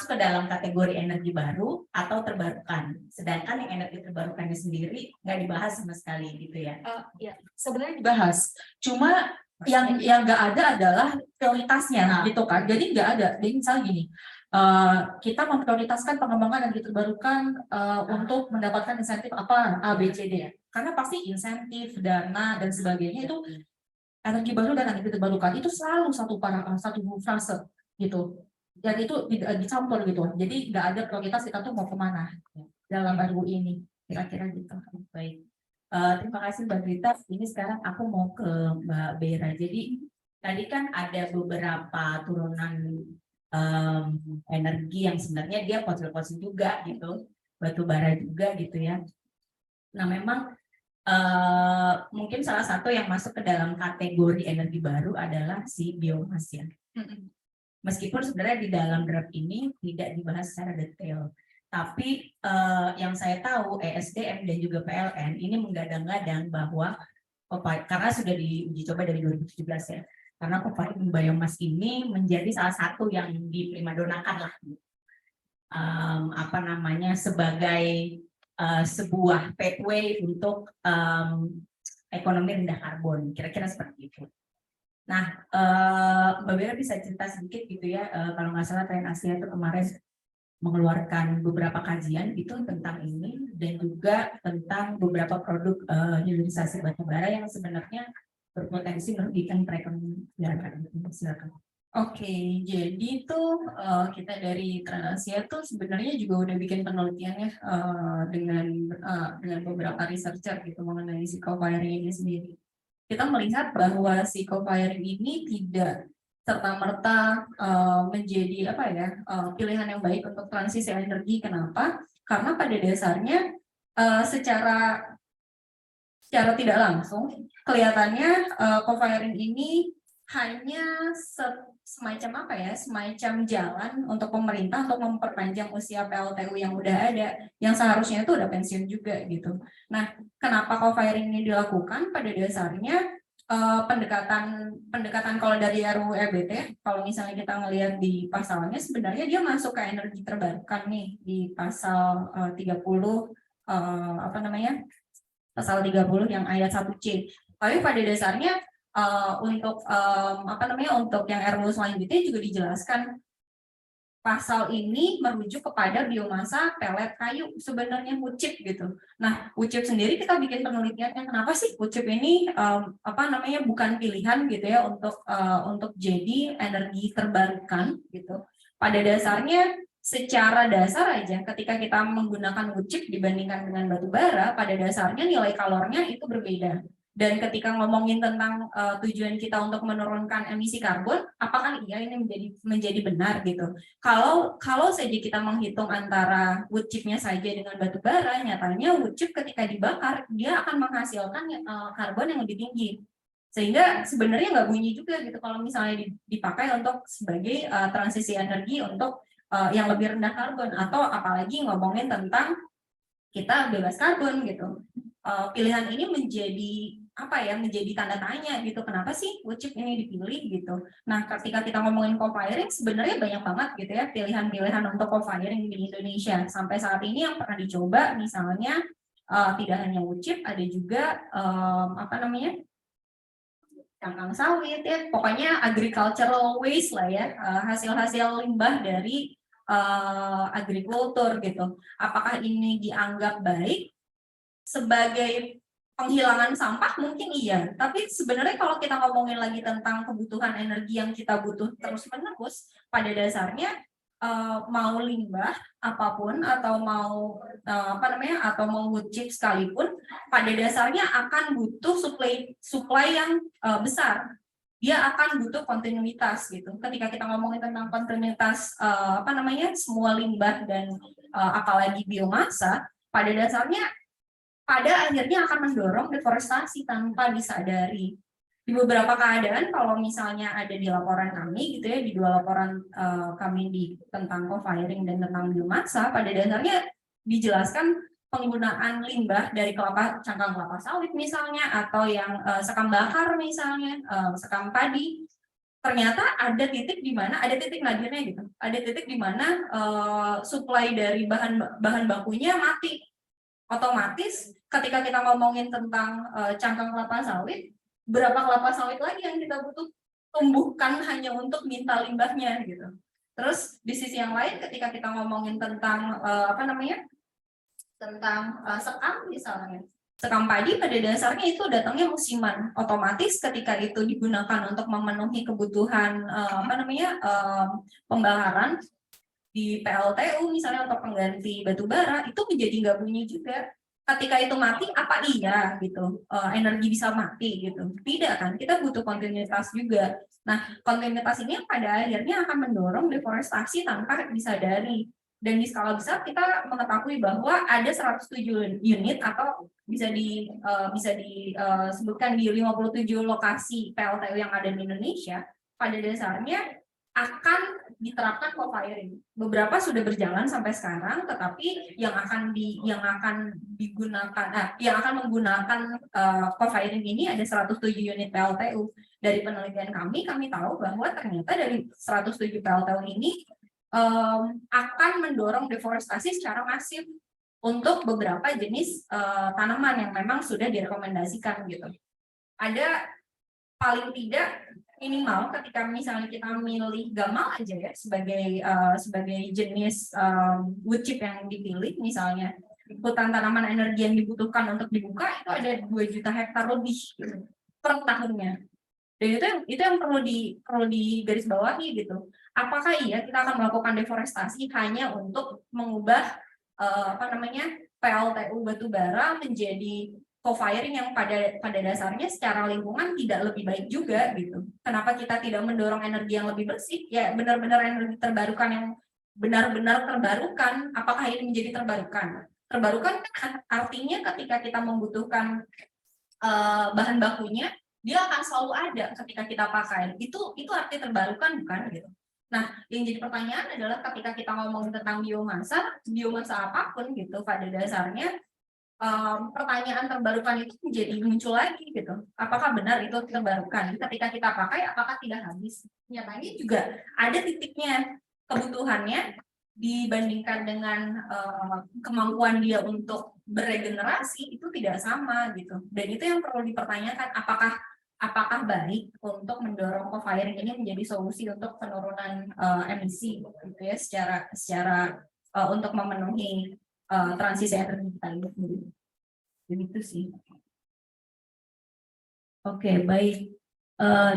[SPEAKER 3] ke dalam kategori energi baru atau terbarukan, sedangkan yang energi terbarukannya sendiri nggak dibahas sama sekali gitu ya. Ya, sebenarnya dibahas, cuma yang nggak ada adalah prioritasnya gitu kan. Jadi nggak ada. Jadi misalnya gini, kita memprioritaskan pengembangan energi terbarukan untuk mendapatkan insentif apa A, B, C, D. Karena pasti insentif, dana dan sebagainya itu energi baru dan energi terbarukan itu selalu satu frase gitu. Dan itu dicampur gitu. Jadi nggak ada prioritas kita tuh mau kemana dalam RUU ini. Kira-kira gitu.
[SPEAKER 1] Baik. Terima kasih Mbak Rita. Ini sekarang aku mau ke Mbak Bera. Jadi tadi kan ada beberapa turunan energi yang sebenarnya dia fosil-fosil juga gitu, batu bara juga gitu ya. Nah memang mungkin salah satu yang masuk ke dalam kategori energi baru adalah si biomas ya. Meskipun sebenarnya di dalam draft ini tidak dibahas secara detail. Tapi yang saya tahu ESDM dan juga PLN ini menggadang-gadang bahwa karena sudah diuji coba dari 2017 ya. Karena co-firing biomas ini menjadi salah satu yang diprimadonakan lah. Sebagai sebuah pathway untuk ekonomi rendah karbon, kira-kira seperti itu. Nah, Mbak Bera bisa cerita sedikit gitu ya, kalau nggak salah Trend Asia itu kemarin mengeluarkan beberapa kajian itu tentang ini dan juga tentang beberapa produk hilirisasi batubara yang sebenarnya berpotensi merugikan perekonomian. Silakan.
[SPEAKER 4] Oke, jadi tuh kita dari Tranasia tuh sebenarnya juga udah bikin penelitiannya dengan beberapa researcher gitu mengenai si co-firing ini sendiri. Kita melihat bahwa si co-firing ini tidak serta-merta menjadi pilihan yang baik untuk transisi energi. Kenapa? Karena pada dasarnya secara tidak langsung kelihatannya co-firing ini hanya semacam jalan untuk pemerintah untuk memperpanjang usia PLTU yang udah ada, yang seharusnya itu udah pensiun juga gitu. Nah, kenapa co-firing ini dilakukan? Pada dasarnya pendekatan kalau dari RUU EBT, kalau misalnya kita ngelihat di pasalnya, sebenarnya dia masuk ke energi terbarukan nih di pasal 30 pasal 30 yang ayat 1C. Tapi pada dasarnya untuk yang RUU selanjutnya juga dijelaskan pasal ini merujuk kepada biomasa pelet kayu, sebenarnya UCIP gitu. Nah, UCIP sendiri kita bikin penelitiannya, kenapa sih UCIP ini bukan pilihan gitu ya untuk jadi energi terbarukan gitu. Pada dasarnya secara dasar aja ketika kita menggunakan wood chip dibandingkan dengan batu bara, pada dasarnya nilai kalornya itu berbeda. Dan ketika ngomongin tentang tujuan kita untuk menurunkan emisi karbon, apakah iya ini menjadi benar gitu? Kalau saja kita menghitung antara wood chipnya saja dengan batu bara, nyatanya wood chip ketika dibakar dia akan menghasilkan karbon yang lebih tinggi. Sehingga sebenarnya nggak bunyi juga gitu kalau misalnya dipakai untuk sebagai transisi energi untuk yang lebih rendah karbon, atau apalagi ngomongin tentang kita bebas karbon gitu. Pilihan ini menjadi tanda tanya gitu, kenapa sih wood chip ini dipilih gitu. Nah, ketika kita ngomongin co-firing sebenarnya banyak banget gitu ya pilihan-pilihan untuk co-firing di Indonesia. Sampai saat ini yang pernah dicoba misalnya tidak hanya wood chip, ada juga cangkang sawit ya, pokoknya agricultural waste lah ya, hasil-hasil limbah dari agrikultur gitu. Apakah ini dianggap baik sebagai penghilangan sampah? Mungkin iya, tapi sebenarnya kalau kita ngomongin lagi tentang kebutuhan energi yang kita butuh terus-menerus, pada dasarnya mau limbah apapun atau mau wood chip sekalipun, pada dasarnya akan butuh supply yang besar. Dia akan butuh kontinuitas gitu. Ketika kita ngomongin tentang kontinuitas semua limbah dan apalagi biomasa, pada dasarnya pada akhirnya akan mendorong deforestasi tanpa disadari. Di beberapa keadaan, kalau misalnya ada di laporan kami gitu ya, di 2 laporan kami tentang co-firing dan tentang biomasa, pada dasarnya dijelaskan penggunaan limbah dari cangkang kelapa sawit misalnya, atau yang sekam bakar misalnya, sekam padi, ternyata ada titik nadirnya gitu, ada titik di mana supply dari bahan bakunya mati. Otomatis ketika kita ngomongin tentang cangkang kelapa sawit, berapa kelapa sawit lagi yang kita butuh tumbuhkan hanya untuk minta limbahnya gitu. Terus di sisi yang lain ketika kita ngomongin tentang sekam misalnya, sekam padi pada dasarnya itu datangnya musiman. Otomatis ketika itu digunakan untuk memenuhi kebutuhan pembakaran di PLTU misalnya untuk pengganti batu bara, itu menjadi nggak bunyi juga. Ketika itu mati, apa iya gitu energi bisa mati gitu? Tidak kan? Kita butuh kontinuitas juga. Nah, kontinuitas ini pada akhirnya akan mendorong deforestasi tanpa disadari. Dan di skala besar kita mengetahui bahwa ada 107 unit atau bisa disebutkan di 57 lokasi PLTU yang ada di Indonesia, pada dasarnya akan diterapkan co-firing. Beberapa sudah berjalan sampai sekarang, tetapi yang akan menggunakan co-firing ini ada 107 unit PLTU. Dari penelitian kami tahu bahwa ternyata dari 107 PLTU ini akan mendorong deforestasi secara masif untuk beberapa jenis tanaman yang memang sudah direkomendasikan gitu. Ada paling tidak minimal ketika misalnya kita milih gamal aja ya sebagai jenis wood chip yang dipilih, misalnya hutan tanaman energi yang dibutuhkan untuk dibuka itu ada 2 juta hektar lebih gitu, per tahunnya. Dan itu yang perlu digarisbawahi gitu. Apakah iya kita akan melakukan deforestasi hanya untuk mengubah PLTU batubara menjadi co-firing yang pada dasarnya secara lingkungan tidak lebih baik juga gitu. Kenapa kita tidak mendorong energi yang lebih bersih? Ya benar-benar energi terbarukan yang benar-benar terbarukan. Apakah ini menjadi terbarukan? Terbarukan kan artinya ketika kita membutuhkan bahan bakunya, dia akan selalu ada ketika kita pakai. Itu arti terbarukan bukan gitu. Nah, yang jadi pertanyaan adalah ketika kita ngomong tentang biomasa apapun gitu, pada dasarnya pertanyaan terbarukan itu menjadi muncul lagi gitu. Apakah benar itu terbarukan? Ketika kita pakai, apakah tidak habis? Nyatanya juga ada titiknya, kebutuhannya dibandingkan dengan kemampuan dia untuk beregenerasi itu tidak sama gitu. Dan itu yang perlu dipertanyakan, apakah baik untuk mendorong co-firing ini menjadi solusi untuk penurunan emisi gitu ya secara untuk memenuhi transisi energi kita itu sendiri. Begitu sih.
[SPEAKER 1] Oke, baik.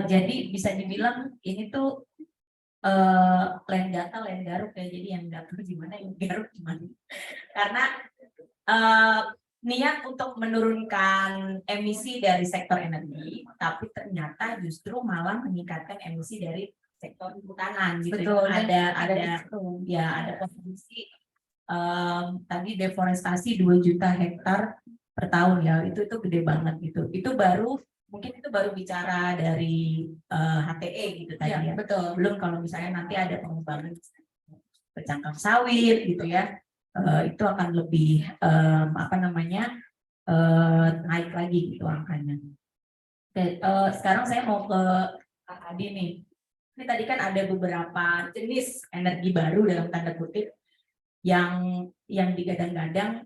[SPEAKER 1] Jadi bisa dibilang ini tuh
[SPEAKER 3] land data, land garuk ya. Jadi yang data gimana, yang garuk gimana. Karena niat untuk menurunkan emisi dari sektor energi, tapi ternyata justru malah meningkatkan emisi dari sektor perhutanan gitu.
[SPEAKER 4] Betul,
[SPEAKER 3] Ada posisi tadi deforestasi 2 juta hektar per tahun ya, itu gede banget gitu. Itu baru bicara dari HTE gitu tadi ya.
[SPEAKER 4] Betul.
[SPEAKER 3] Belum kalau misalnya nanti ada pengembangan bercangkang sawit gitu ya, itu akan lebih naik lagi gitu angkanya. Oke, sekarang saya mau ke Kak Adi nih. Ini tadi kan ada beberapa jenis energi baru dalam tanda kutip yang digadang-gadang,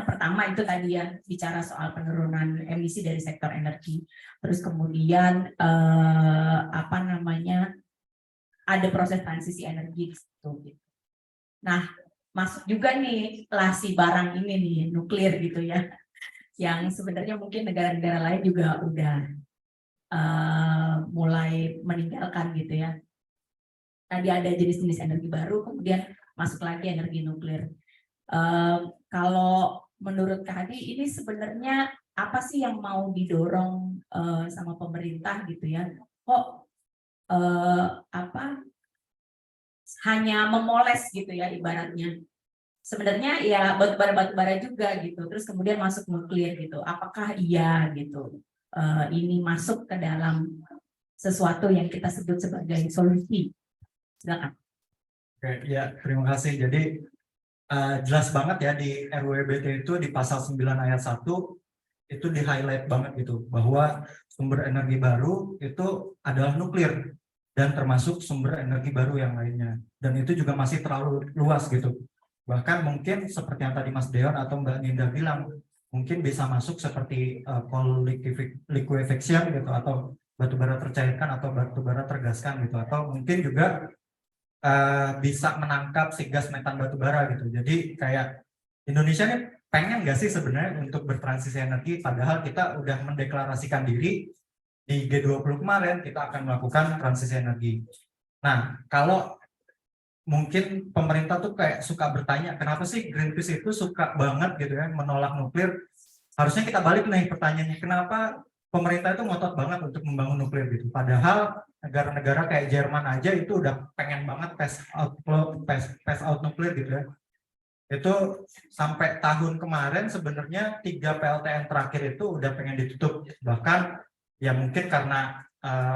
[SPEAKER 3] pertama itu tadi ya bicara soal penurunan emisi dari sektor energi. Terus kemudian ada proses transisi energi di situ. Nah, masuk juga nih si barang ini nih, nuklir gitu ya, yang sebenarnya mungkin negara-negara lain juga udah mulai meninggalkan gitu ya. Tadi ada jenis-jenis energi baru, kemudian masuk lagi energi nuklir. Kalau menurut Kak Hadi, ini sebenarnya apa sih yang mau didorong sama pemerintah gitu ya? Kok hanya memoles gitu ya ibaratnya. Sebenarnya ya batubara juga gitu. Terus kemudian masuk nuklir gitu. Apakah iya gitu? Ini masuk ke dalam sesuatu yang kita sebut sebagai solusi. Silakan.
[SPEAKER 5] Oke, ya terima kasih. Jadi jelas banget ya di RUU-BT itu di pasal 9 ayat 1 itu di highlight banget gitu bahwa sumber energi baru itu adalah nuklir dan termasuk sumber energi baru yang lainnya, dan itu juga masih terlalu luas gitu. Bahkan mungkin seperti yang tadi Mas Deon atau Mbak Ninda bilang, mungkin bisa masuk seperti coal liquefaction gitu, atau batubara tercairkan atau batubara tergaskan gitu, atau mungkin juga bisa menangkap si gas metan batubara gitu. Jadi kayak Indonesia nih pengen nggak sih sebenarnya untuk bertransisi energi, padahal kita udah mendeklarasikan diri di G20 kemarin kita akan melakukan transisi energi. Nah, kalau mungkin pemerintah tuh kayak suka bertanya, kenapa sih Greenpeace itu suka banget gitu ya menolak nuklir? Harusnya kita balik nih pertanyaannya, kenapa pemerintah itu ngotot banget untuk membangun nuklir gitu? Padahal negara-negara kayak Jerman aja itu udah pengen banget phase out nuklir gitu ya. Itu sampai tahun kemarin sebenarnya 3 PLTN terakhir itu udah pengen ditutup. Bahkan ya mungkin karena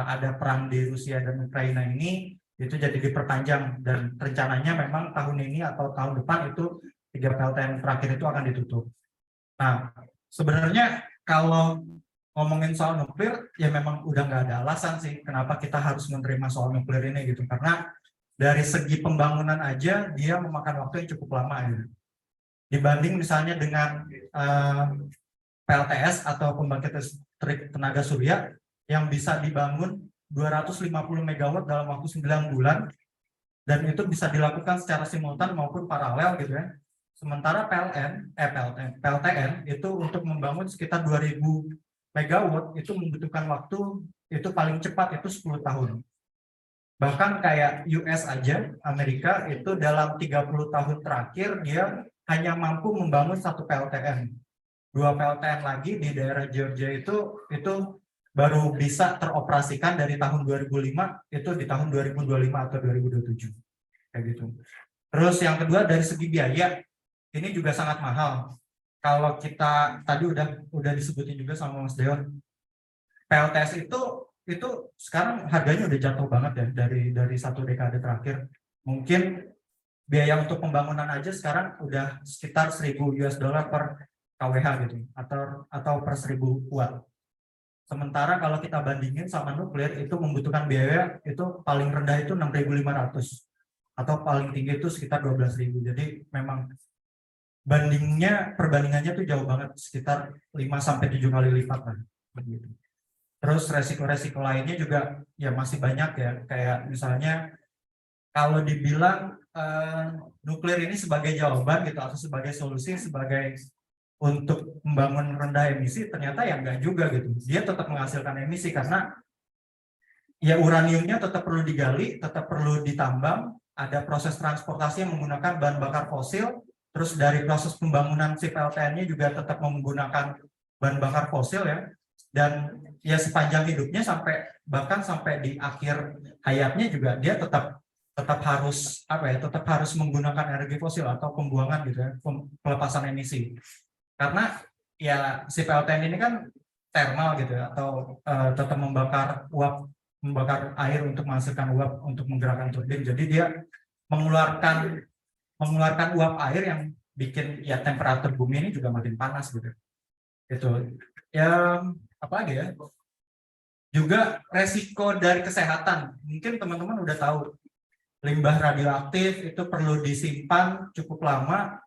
[SPEAKER 5] ada perang di Rusia dan Ukraina ini, itu jadi diperpanjang, dan rencananya memang tahun ini atau tahun depan itu 3 PLTN terakhir itu akan ditutup. Nah, sebenarnya kalau ngomongin soal nuklir, ya memang udah nggak ada alasan sih kenapa kita harus menerima soal nuklir ini gitu. Karena dari segi pembangunan aja dia memakan waktu yang cukup lama gitu. Dibanding misalnya dengan PLTS atau pembangkit listrik tenaga surya yang bisa dibangun 250 MW dalam waktu 9 bulan, dan itu bisa dilakukan secara simultan maupun paralel gitu ya. Sementara PLTN itu untuk membangun sekitar 2000 MW itu membutuhkan waktu itu paling cepat itu 10 tahun. Bahkan kayak US aja, Amerika itu dalam 30 tahun terakhir dia hanya mampu membangun 1 PLTN. 2 PLTN lagi di daerah Georgia itu baru bisa teroperasikan dari tahun 2005 itu di tahun 2025 atau 2027. Kayak gitu. Terus yang kedua dari segi biaya, ini juga sangat mahal. Kalau kita tadi udah disebutin juga sama Mas Deon, PLTS itu sekarang harganya udah jatuh banget ya dari 1 dekade terakhir. Mungkin biaya untuk pembangunan aja sekarang udah sekitar $1.000 per kWh gitu, atau per 1000 watt. Sementara kalau kita bandingin sama nuklir itu membutuhkan biaya itu paling rendah itu 6.500 atau paling tinggi itu sekitar 12.000. Jadi memang perbandingannya tuh jauh banget, sekitar 5-7 kali lipat lah begitu. Terus resiko-resiko lainnya juga ya masih banyak ya, kayak misalnya kalau dibilang nuklir ini sebagai jawaban gitu atau sebagai solusi sebagai untuk membangun rendah emisi, ternyata ya enggak juga gitu. Dia tetap menghasilkan emisi karena ya uraniumnya tetap perlu digali, tetap perlu ditambang, ada proses transportasi yang menggunakan bahan bakar fosil, terus dari proses pembangunan si PLTN-nya juga tetap menggunakan bahan bakar fosil ya, dan ya sepanjang hidupnya bahkan sampai di akhir hayatnya juga dia tetap harus tetap harus menggunakan energi fosil atau pembuangan gitu ya, pelepasan emisi. Karena ya si PLTN ini kan thermal gitu ya, atau tetap membakar air untuk menghasilkan uap untuk menggerakkan turbin. Jadi dia mengeluarkan uap air yang bikin ya temperatur bumi ini juga makin panas gitu. Itu ya apa lagi ya? Juga resiko dari kesehatan. Mungkin teman-teman udah tahu limbah radioaktif itu perlu disimpan cukup lama,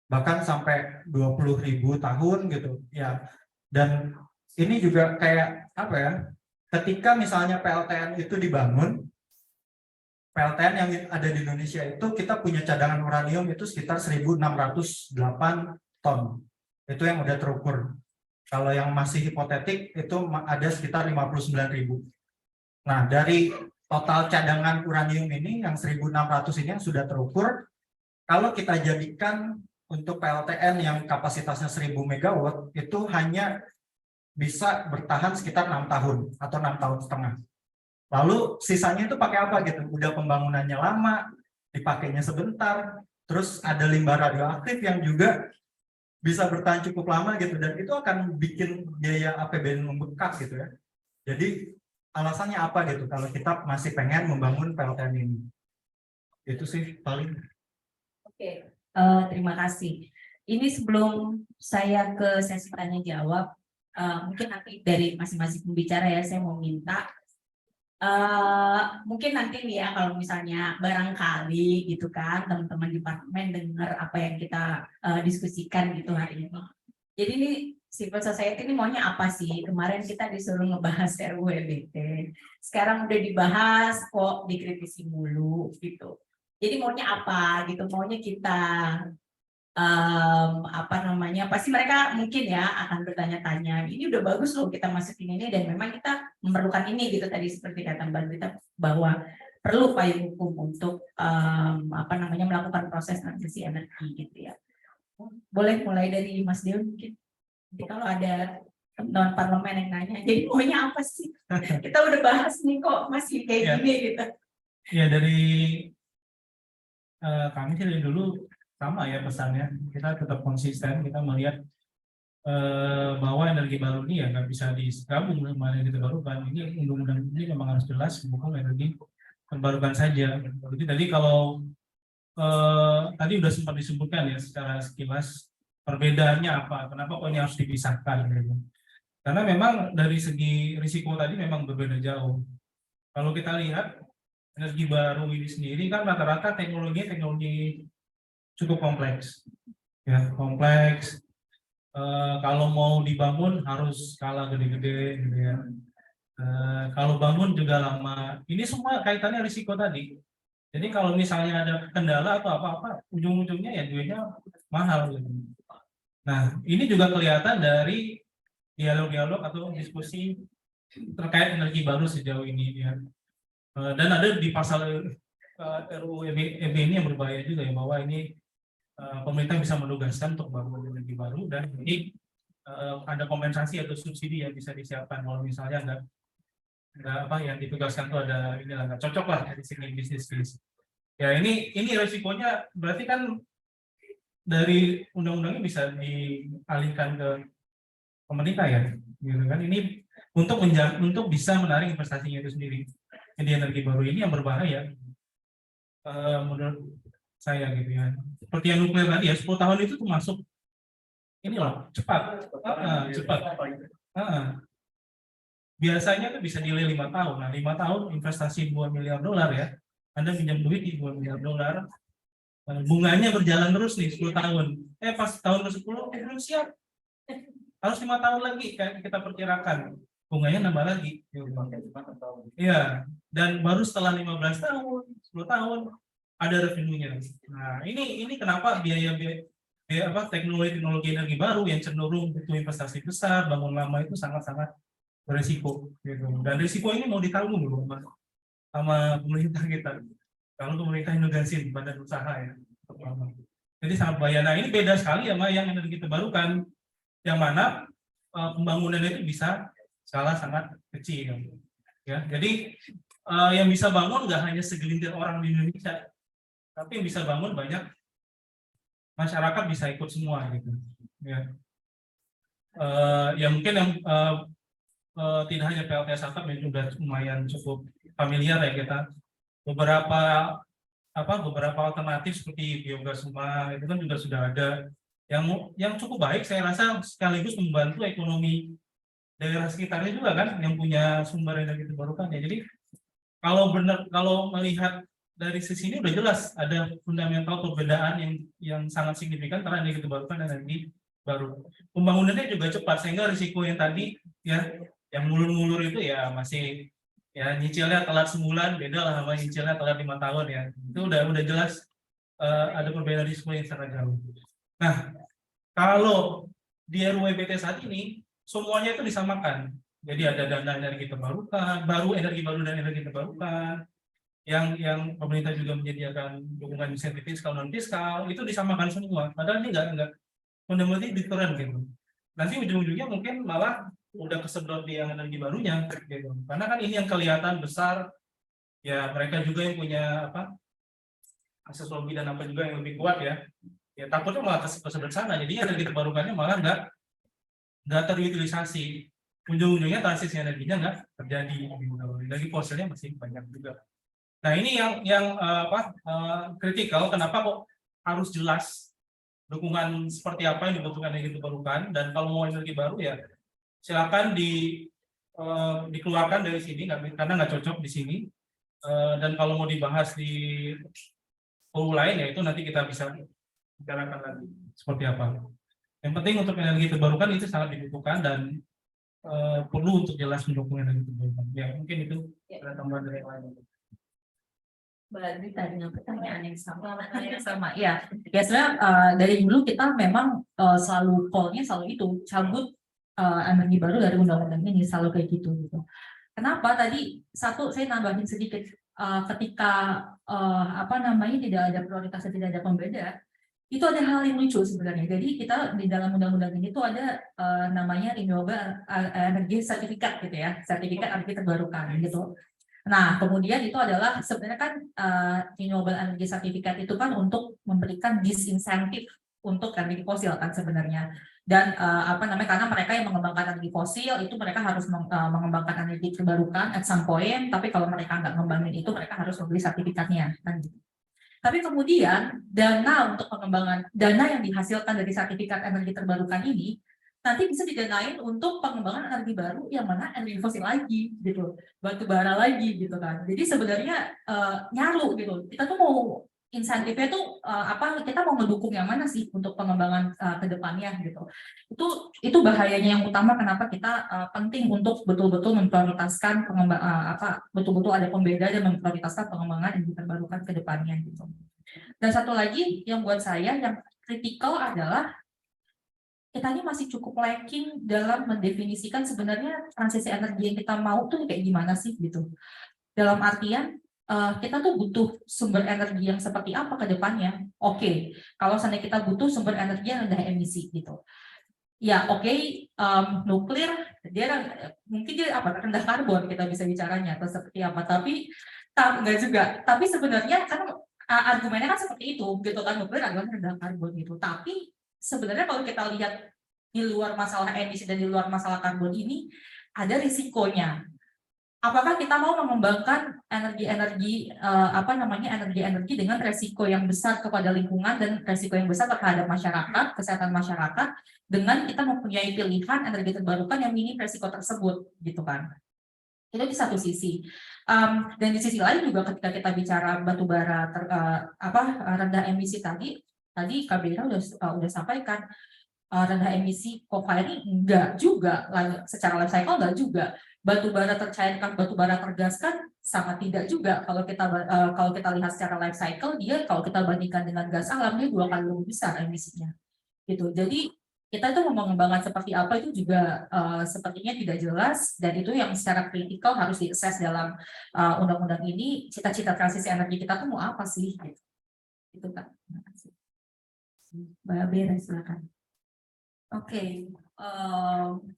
[SPEAKER 5] bahkan sampai 20.000 tahun gitu ya. Dan ini juga kayak apa ya? Ketika misalnya PLTN itu dibangun, PLTN yang ada di Indonesia itu kita punya cadangan uranium itu sekitar 1.608 ton. Itu yang udah terukur. Kalau yang masih hipotetik itu ada sekitar 59.000. Nah, dari total cadangan uranium ini yang 1.600 ini yang sudah terukur, kalau kita jadikan untuk PLTN yang kapasitasnya 1.000 megawatt itu hanya bisa bertahan sekitar 6 tahun atau 6 tahun setengah. Lalu sisanya itu pakai apa gitu? Udah pembangunannya lama, dipakainya sebentar, terus ada limbah radioaktif yang juga bisa bertahan cukup lama gitu, dan itu akan bikin biaya APBN membengkak gitu ya. Jadi alasannya apa gitu kalau kita masih pengen membangun PLTN ini? Itu sih paling.
[SPEAKER 1] Oke, terima kasih. Ini sebelum saya ke sesi tanya jawab, mungkin nanti dari masing-masing pembicara ya, saya mau minta mungkin nanti nih ya, kalau misalnya barangkali gitu kan teman-teman departemen dengar apa yang kita diskusikan gitu hari ini. Jadi ini civil society ini maunya apa sih? Kemarin kita disuruh ngebahas RUU EBT, sekarang udah dibahas kok dikritisi mulu gitu. Jadi maunya apa gitu? Maunya kita apa namanya, pasti mereka mungkin ya akan bertanya-tanya, ini udah bagus loh kita masukin ini dan memang kita memerlukan ini gitu, tadi seperti kata Mbak Rita bahwa perlu payung hukum untuk apa namanya melakukan proses transisi energi gitu ya. Boleh mulai dari Mas Dew mungkin. Jadi kalau ada teman parlemen yang nanya, jadi maunya apa sih? Kita udah bahas nih kok masih kayak gini gitu.
[SPEAKER 2] Ya dari kami sih dari dulu sama ya pesannya, kita tetap konsisten, kita melihat bahwa energi baru ini ya nggak bisa digabung dengan energi terbarukan. Ini undang-undang ini memang harus jelas mendukung energi terbarukan saja. Jadi tadi kalau tadi udah sempat disebutkan ya secara sekilas perbedaannya apa, kenapa kok ini harus dipisahkan gitu. Karena memang dari segi risiko tadi memang berbeda jauh. Kalau kita lihat energi baru ini sendiri kan rata-rata teknologi cukup kompleks, ya kompleks. Kalau mau dibangun harus skala gede-gede, gitu ya. Kalau bangun juga lama. Ini semua kaitannya risiko tadi. Jadi kalau misalnya ada kendala atau apa-apa, ujung-ujungnya ya duitnya mahal. Gitu. Nah, ini juga kelihatan dari dialog-dialog atau diskusi terkait energi baru sejauh ini, ya. Dan ada di pasal RUU EB ini yang berbahaya juga ya, bahwa ini pemerintah bisa menugaskan untuk bangun energi baru dan ini ada kompensasi atau subsidi yang bisa disiapkan kalau misalnya nggak apa yang ditugaskan itu ada inilah nggak cocok lah dari sini bisnis. Ya ini resikonya berarti kan dari undang-undangnya bisa dialihkan ke pemerintah ya, gitu kan? Ini untuk bisa menarik investasinya itu sendiri. Jadi energi baru ini yang berbahaya menurut saya gitu ya. Seperti yang nuklir tadi ya, 10 tahun itu tuh masuk ini loh cepat. Biasanya tuh bisa nilai 5 tahun. Nah, 5 tahun investasi $2 miliar ya. Anda pinjam duit di $2 miliar. Bunganya berjalan terus nih 10 tahun. Pas tahun ke-10 belum siap. Harus 5 tahun lagi kayak kita perkirakan. Bunganya nambah lagi. Iya, dan baru setelah 15 tahun, 10 tahun ada revenue-nya. Nah, ini kenapa biaya teknologi energi baru yang cenderung butuh investasi besar, bangun lama itu sangat-sangat beresiko gitu. Dan risiko ini mau ditanggung dulu sama pemerintah kita. Kalau pemerintah Indonesia badan usaha ya. Jadi sangat bahaya. Nah ini beda sekali sama yang energi terbarukan, yang mana pembangunannya itu bisa skala sangat kecil. Ya, jadi yang bisa bangun nggak hanya segelintir orang di Indonesia, tapi yang bisa bangun banyak masyarakat bisa ikut semua gitu. Ya, ya mungkin yang tidak hanya PLTS atap yang sudah lumayan cukup familiar ya kita. Beberapa alternatif seperti biogas rumah itu kan juga sudah ada yang cukup baik, saya rasa sekaligus membantu ekonomi daerah sekitarnya juga kan yang punya sumber energi terbarukan ya. Jadi kalau melihat dari sisi ini udah jelas ada fundamental perbedaan yang sangat signifikan antara energi terbarukan dan energi baru. Pembangunannya juga cepat sehingga risiko yang tadi ya yang ngulur-ngulur itu ya masih ya nyicilnya telat sebulan, beda lah sama nyicilnya telat 5 tahun ya. Itu udah jelas ada perbedaan risiko yang sangat jauh. Nah, kalau di RUU-BT saat ini semuanya itu disamakan. Jadi ada dana energi terbarukan, energi baru dan energi terbarukan, yang pemerintah juga menyediakan dukungan insentif fiskal non fiskal, itu disamakan semua. Padahal ini enggak fundamental different gitu. Nanti ujung-ujungnya mungkin malah udah kesedot di yang energi barunya gitu. Karena kan ini yang kelihatan besar, ya mereka juga yang punya akses lobby dan apa juga yang lebih kuat ya. Ya takutnya malah kesedot sana. Jadi energi terbarukannya malah nggak terutilisasi. Ujung-ujungnya transisi energinya nggak terjadi. Energi fosilnya masih banyak juga. Nah ini yang kritikal. Kenapa kok harus jelas dukungan seperti apa yang dibutuhkan energi terbarukan, dan kalau mau energi baru ya silakan dikeluarkan dari sini karena nggak cocok di sini, dan kalau mau dibahas di pulau lain ya itu nanti kita bisa bicarakan lagi seperti apa. Yang penting untuk energi terbarukan itu sangat dibutuhkan dan perlu untuk jelas mendukung energi terbarukan. Ya mungkin itu ada tambahan dari yang lain.
[SPEAKER 3] Mbak Dwi tadi pertanyaan yang sama. Ya sebenarnya dari dulu kita memang selalu call-nya selalu itu cabut energi baru dari undang-undang ini, selalu kayak gitu. Kenapa? Tadi satu saya nambahin sedikit, ketika tidak ada prioritas dan tidak ada pembeda, itu ada hal yang lucu sebenarnya. Jadi kita di dalam undang-undang ini tuh ada namanya renewable energy certificate gitu ya, sertifikat energi terbarukan gitu. Nah, kemudian itu adalah sebenarnya kan renewable energy certificate itu kan untuk memberikan disinsentif untuk energi fosil kan sebenarnya. Dan karena mereka yang mengembangkan energi fosil itu mereka harus mengembangkan energi terbarukan at some point, tapi kalau mereka nggak ngembangin itu mereka harus membeli sertifikatnya kan gitu. Tapi kemudian dana untuk pengembangan, dana yang dihasilkan dari sertifikat energi terbarukan ini nanti bisa didanain untuk pengembangan energi baru yang mana energi fosil lagi gitu, batu bara lagi gitu kan. Jadi sebenarnya nyaru gitu. Kita tuh mau insentifnya tuh kita mau mendukung yang mana sih untuk pengembangan ke depannya gitu. Itu bahayanya yang utama kenapa kita penting untuk betul-betul memprioritaskan betul-betul ada pembeda dan memprioritaskan pengembangan energi terbarukan ke depannya gitu. Dan satu lagi yang buat saya yang kritikal adalah kita ini masih cukup lacking dalam mendefinisikan sebenarnya transisi energi yang kita mau tuh kayak gimana sih gitu. Dalam artian kita tuh butuh sumber energi yang seperti apa ke depannya. Oke, kalau seandainya kita butuh sumber energi yang rendah emisi gitu. Ya nuklir mungkin dia rendah karbon kita bisa bicaranya atau seperti apa, tapi enggak juga. Tapi sebenarnya kan argumennya kan seperti itu gitu kan, nuklir adalah rendah karbon gitu. Tapi sebenarnya kalau kita lihat di luar masalah emisi dan di luar masalah karbon ini ada risikonya. Apakah kita mau mengembangkan energi-energi dengan resiko yang besar kepada lingkungan dan resiko yang besar terhadap masyarakat, kesehatan masyarakat, dengan kita mempunyai pilihan energi terbarukan yang minim resiko tersebut gitu kan. Itu di satu sisi. Dan di sisi lain juga ketika kita bicara batu bara rendah emisi tadi Kak Bera udah sampaikan rendah emisi co-firing enggak juga, secara life cycle enggak juga. Batu bara tercairkan, batu bara tergaskan sangat tidak juga. Kalau kita lihat secara life cycle, dia kalau kita bandingkan dengan gas alam dia 2 kali lebih besar emisinya. Gitu. Jadi kita itu mau mengembangkan seperti apa itu juga sepertinya tidak jelas, dan itu yang secara kritikal harus diakses dalam undang-undang ini. Cita-cita transisi energi kita tuh mau apa sih gitu. Itu kan. Terima kasih. Mbak Bera, silakan.
[SPEAKER 4] Oke,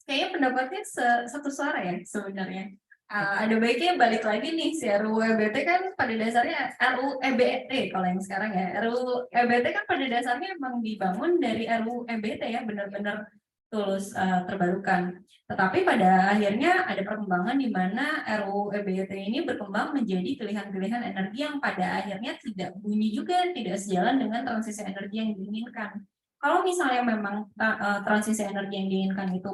[SPEAKER 4] kayaknya pendapatnya satu suara ya sebenarnya. Ada baiknya balik lagi nih, si RUU EBT kan pada dasarnya RUU EBT kalau yang sekarang ya, RUU EBT kan pada dasarnya emang dibangun dari RUU EBT ya, benar-benar tulus terbarukan. Tetapi pada akhirnya ada perkembangan di mana RUU EBT ini berkembang menjadi pilihan-pilihan energi yang pada akhirnya tidak bunyi juga, tidak sejalan dengan transisi energi yang diinginkan. Kalau misalnya memang transisi energi yang diinginkan itu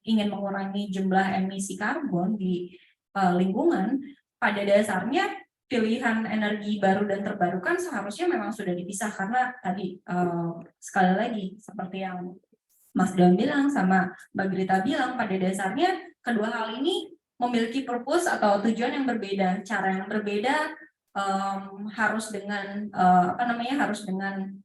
[SPEAKER 4] ingin mengurangi jumlah emisi karbon di lingkungan, pada dasarnya pilihan energi baru dan terbarukan seharusnya memang sudah dipisah, karena tadi sekali lagi seperti yang Mas Don bilang sama Mbak Grita bilang, pada dasarnya kedua hal ini memiliki purpose atau tujuan yang berbeda, cara yang berbeda, harus dengan harus dengan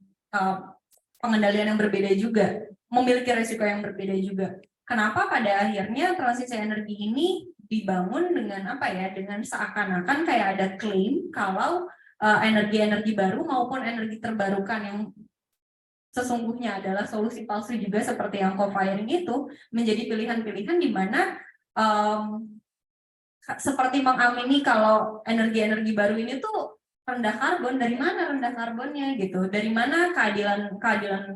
[SPEAKER 4] pengendalian yang berbeda juga, memiliki risiko yang berbeda juga. Kenapa pada akhirnya transisi energi ini dibangun dengan dengan seakan-akan kayak ada klaim kalau energi-energi baru maupun energi terbarukan yang sesungguhnya adalah solusi palsu juga seperti yang co-firing itu menjadi pilihan-pilihan di mana seperti mengamini kalau energi-energi baru ini tuh rendah karbon. Dari mana rendah karbonnya gitu, dari mana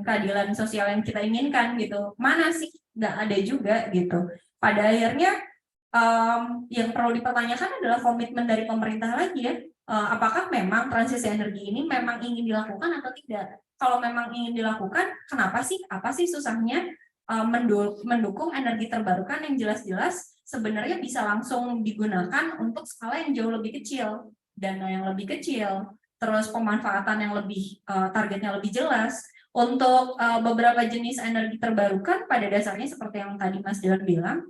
[SPEAKER 4] keadilan sosial yang kita inginkan gitu, mana sih? Nggak ada juga gitu. Pada akhirnya yang perlu dipertanyakan adalah komitmen dari pemerintah lagi ya, apakah memang transisi energi ini memang ingin dilakukan atau tidak. Kalau memang ingin dilakukan, kenapa sih, apa sih susahnya mendukung energi terbarukan yang jelas-jelas sebenarnya bisa langsung digunakan untuk skala yang jauh lebih kecil, dana yang lebih kecil, terus pemanfaatan yang lebih targetnya lebih jelas. Untuk beberapa jenis energi terbarukan pada dasarnya seperti yang tadi Mas Dilan bilang,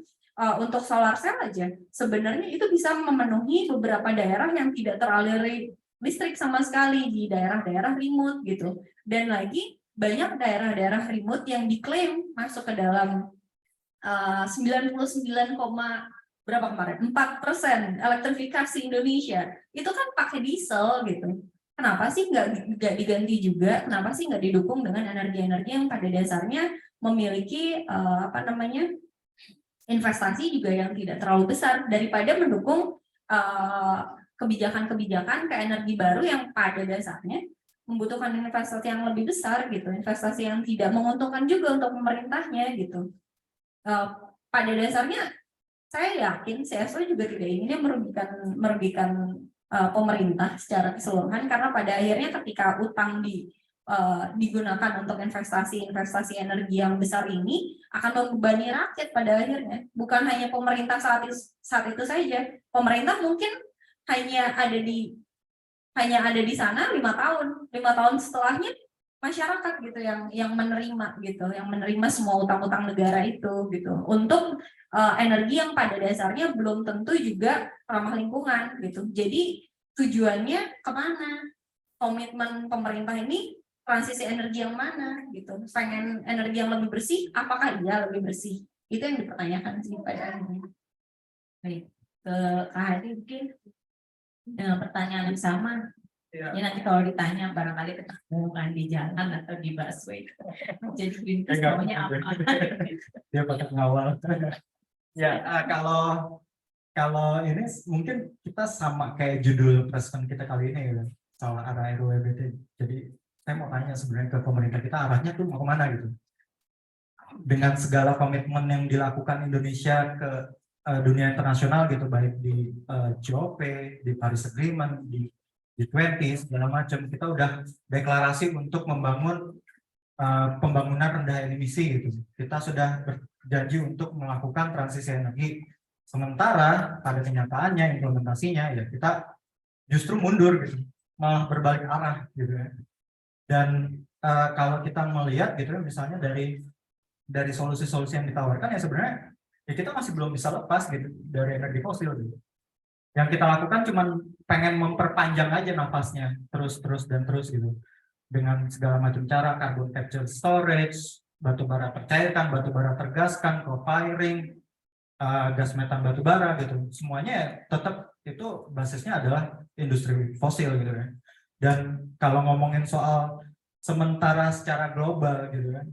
[SPEAKER 4] untuk solar cell aja sebenarnya itu bisa memenuhi beberapa daerah yang tidak teraliri listrik sama sekali di daerah-daerah remote gitu. Dan lagi banyak daerah-daerah remote yang diklaim masuk ke dalam 99, berapa kemarin 4% elektrifikasi Indonesia itu kan pakai diesel gitu. Kenapa sih nggak diganti juga? Kenapa sih nggak didukung dengan energi-energi yang pada dasarnya memiliki investasi juga yang tidak terlalu besar, daripada mendukung kebijakan-kebijakan ke energi baru yang pada dasarnya membutuhkan investasi yang lebih besar gitu, investasi yang tidak menguntungkan juga untuk pemerintahnya gitu. Pada dasarnya saya yakin CSO juga tidak inginnya merugikan pemerintah secara keseluruhan, karena pada akhirnya ketika utang digunakan untuk investasi energi yang besar ini akan membebani rakyat pada akhirnya. Bukan hanya pemerintah saat itu saja. Pemerintah mungkin hanya ada di sana 5 tahun. 5 tahun setelahnya masyarakat gitu yang menerima semua utang-utang negara itu gitu. Untuk energi yang pada dasarnya belum tentu juga ramah lingkungan gitu. Jadi tujuannya kemana? Komitmen pemerintah ini transisi energi yang mana gitu. Pengen energi yang lebih bersih, apakah iya lebih bersih? Itu yang dipertanyakan sih pada akhirnya.
[SPEAKER 1] Baik, ke Kak Hadi mungkin dengan pertanyaan yang sama. Ya nanti kalau ditanya barangkali ketemu kan di jalan atau di busway. Jadi Greenpeace maunya apa?
[SPEAKER 5] Dia pakai pengawal. Ya, kalau ini mungkin kita sama kayak judul presiden kita kali ini ya, soal arah RUU EBT. Jadi saya mau tanya sebenarnya ke pemerintah kita, arahnya tuh mau kemana gitu? Dengan segala komitmen yang dilakukan Indonesia ke dunia internasional gitu, baik di COP, di Paris Agreement, di G20 segala macam, kita udah deklarasi untuk membangun pembangunan rendah emisi gitu. Kita sudah berjanji untuk melakukan transisi energi. Sementara pada kenyataannya implementasinya ya kita justru mundur gitu, malah berbalik arah gitu ya. Dan kalau kita melihat gitu misalnya dari solusi-solusi yang ditawarkan ya sebenarnya ya kita masih belum bisa lepas gitu dari energi fosil gitu. Yang kita lakukan cuma pengen memperpanjang aja nafasnya terus gitu dengan segala macam cara, carbon capture storage, batu bara tercairkan, batu bara tergaskan, co-firing, gas metan batu bara gitu, semuanya tetap itu basisnya adalah industri fosil gitu kan. Dan kalau ngomongin soal sementara secara global gitu kan,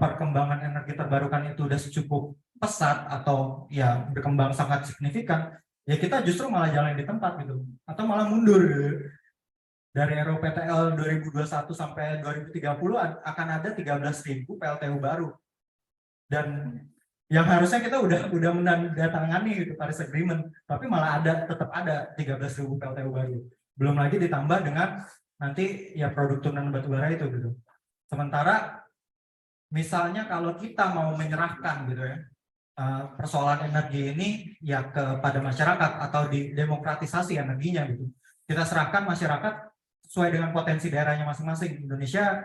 [SPEAKER 5] perkembangan energi terbarukan itu udah cukup pesat atau ya berkembang sangat signifikan, ya kita justru malah jalan di tempat gitu, atau malah mundur gitu. Dari RUPTL 2021 sampai 2030 akan ada 13.000 PLTU baru. Dan yang harusnya kita udah menandatangani gitu Paris Agreement, tapi malah tetap ada 13.000 PLTU baru. Belum lagi ditambah dengan nanti ya produk turunan batubara itu gitu. Sementara misalnya kalau kita mau menyerahkan gitu ya persoalan energi ini ya kepada masyarakat atau didemokratisasi energinya gitu. Kita serahkan masyarakat sesuai dengan potensi daerahnya masing-masing. Indonesia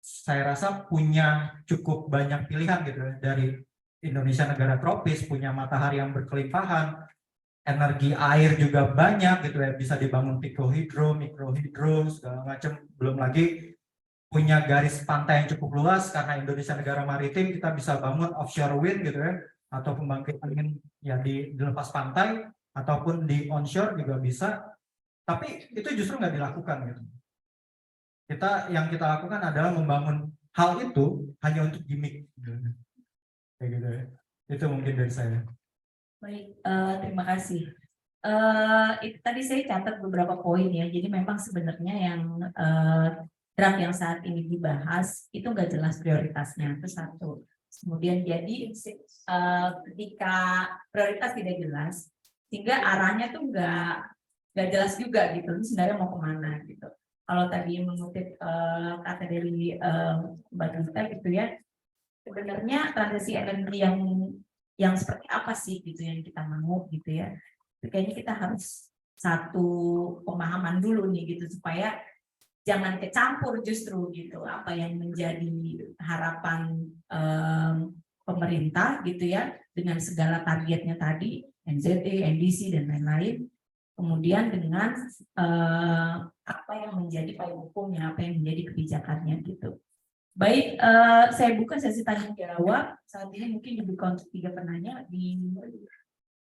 [SPEAKER 5] saya rasa punya cukup banyak pilihan gitu ya. Dari Indonesia negara tropis, punya matahari yang berkelimpahan, energi air juga banyak gitu ya, bisa dibangun pikrohidro, mikrohidro segala macam. Belum lagi punya garis pantai yang cukup luas karena Indonesia negara maritim, kita bisa bangun offshore wind gitu ya, atau pembangkit angin ya di lepas pantai ataupun di onshore juga bisa. Tapi itu justru nggak dilakukan gitu. Yang kita lakukan adalah membangun hal itu hanya untuk gimmick gitu. Kayak gitu ya. Itu mungkin dari saya.
[SPEAKER 3] Baik, terima kasih. Itu tadi saya catat beberapa poin ya. Jadi memang sebenarnya yang draft yang saat ini dibahas itu nggak jelas prioritasnya, itu satu. Kemudian jadi ketika prioritas tidak jelas, sehingga arahnya tuh nggak jelas juga gitu. Ini sebenarnya mau kemana gitu. Kalau tadi mengutip kata dari Mbak Gita gitu ya, sebenarnya transisi energi yang seperti apa sih gitu yang kita mau gitu ya. Kayaknya kita harus satu pemahaman dulu nih gitu supaya jangan kecampur justru gitu apa yang menjadi harapan pemerintah gitu ya dengan segala targetnya tadi NZE, NDC dan lain-lain. Kemudian dengan apa yang menjadi payung hukumnya, apa yang menjadi kebijakannya gitu. Baik, saya buka sesi tanya jawab. Saat ini mungkin dibuka untuk 3 penanya di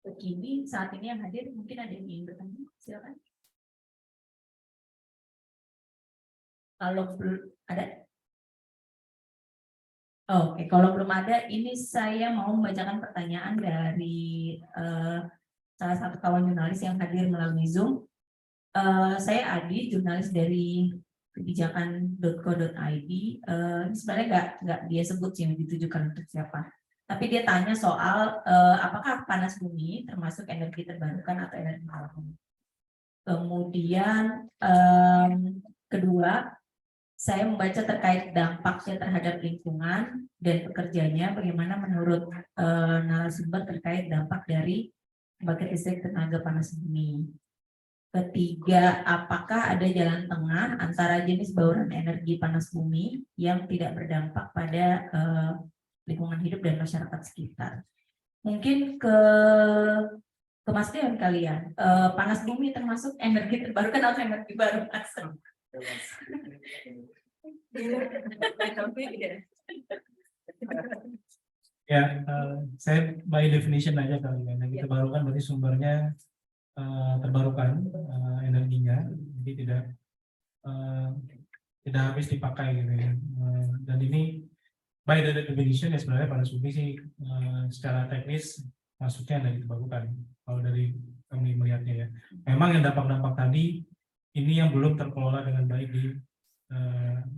[SPEAKER 3] begini. Saat ini yang hadir mungkin ada yang ingin bertanya, silakan. Kalau belum ada, oke. Kalau belum ada, ini saya mau membacakan pertanyaan dari salah satu kawan jurnalis yang hadir melalui Zoom. Saya Adi, jurnalis dari kebijakan.co.id. Sebenarnya nggak dia sebut sih yang ditujukan untuk siapa. Tapi dia tanya soal apakah panas bumi termasuk energi terbarukan atau energi alam. Kemudian kedua, saya membaca terkait dampaknya terhadap lingkungan dan pekerjanya. Bagaimana menurut narasumber terkait dampak dari pembangkit listrik tenaga panas bumi. Ketiga, apakah ada jalan tengah antara jenis bauran energi panas bumi yang tidak berdampak pada lingkungan hidup dan masyarakat sekitar? Mungkin ke Mas Dewan kali ya, panas bumi termasuk energi terbarukan atau energi baru asal?
[SPEAKER 2] Ya, saya by definition aja kali ya. Energi terbarukan berarti sumbernya terbarukan energinya, jadi tidak habis dipakai gitu ya. Dan ini by the definition ya sebenarnya panas bumi sih secara teknis masuknya energi terbarukan kalau dari kami melihatnya ya. Memang yang dampak-dampak tadi ini yang belum terkelola dengan baik di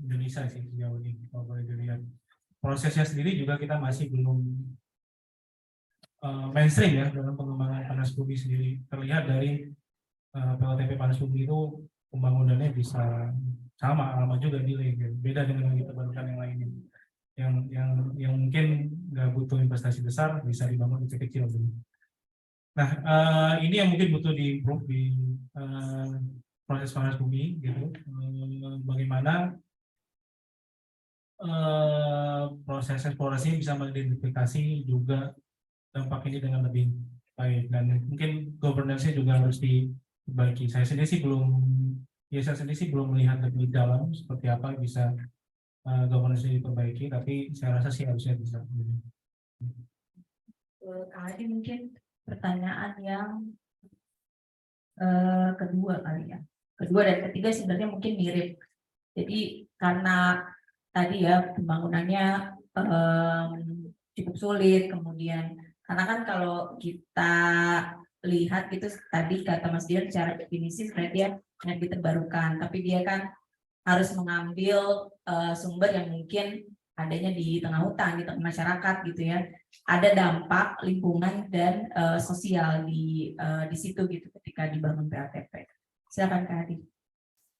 [SPEAKER 2] Indonesia sih sejauh ini kalau boleh dilihat. Prosesnya sendiri juga kita masih belum mainstream ya dalam pengembangan panas bumi sendiri. Terlihat dari PLTP panas bumi itu pembangunannya bisa sama, lama juga delay, beda dengan yang terbarukan yang lainnya. Yang mungkin nggak butuh investasi besar bisa dibangun kecil-kecil. Nah, ini yang mungkin butuh di-improve di proses panas bumi gitu. Bagaimana proses eksplorasi bisa mengidentifikasi juga dampak ini dengan lebih baik, dan mungkin governance-nya juga harus diperbaiki. Saya sendiri sih belum melihat lebih dalam seperti apa bisa governance diperbaiki, tapi saya rasa sih harusnya bisa.
[SPEAKER 3] Kali mungkin pertanyaan yang kedua kali ya. Kedua dan ketiga sebenarnya mungkin mirip. Jadi karena tadi ya pembangunannya cukup sulit, kemudian karena kan kalau kita lihat gitu tadi kata Mas Dian secara definisi sebenarnya dia energi terbarukan, tapi dia kan harus mengambil sumber yang mungkin adanya di tengah hutan, di tengah masyarakat gitu ya. Ada dampak lingkungan dan sosial di situ gitu ketika dibangun PLTP. Silakan Kak Hadi.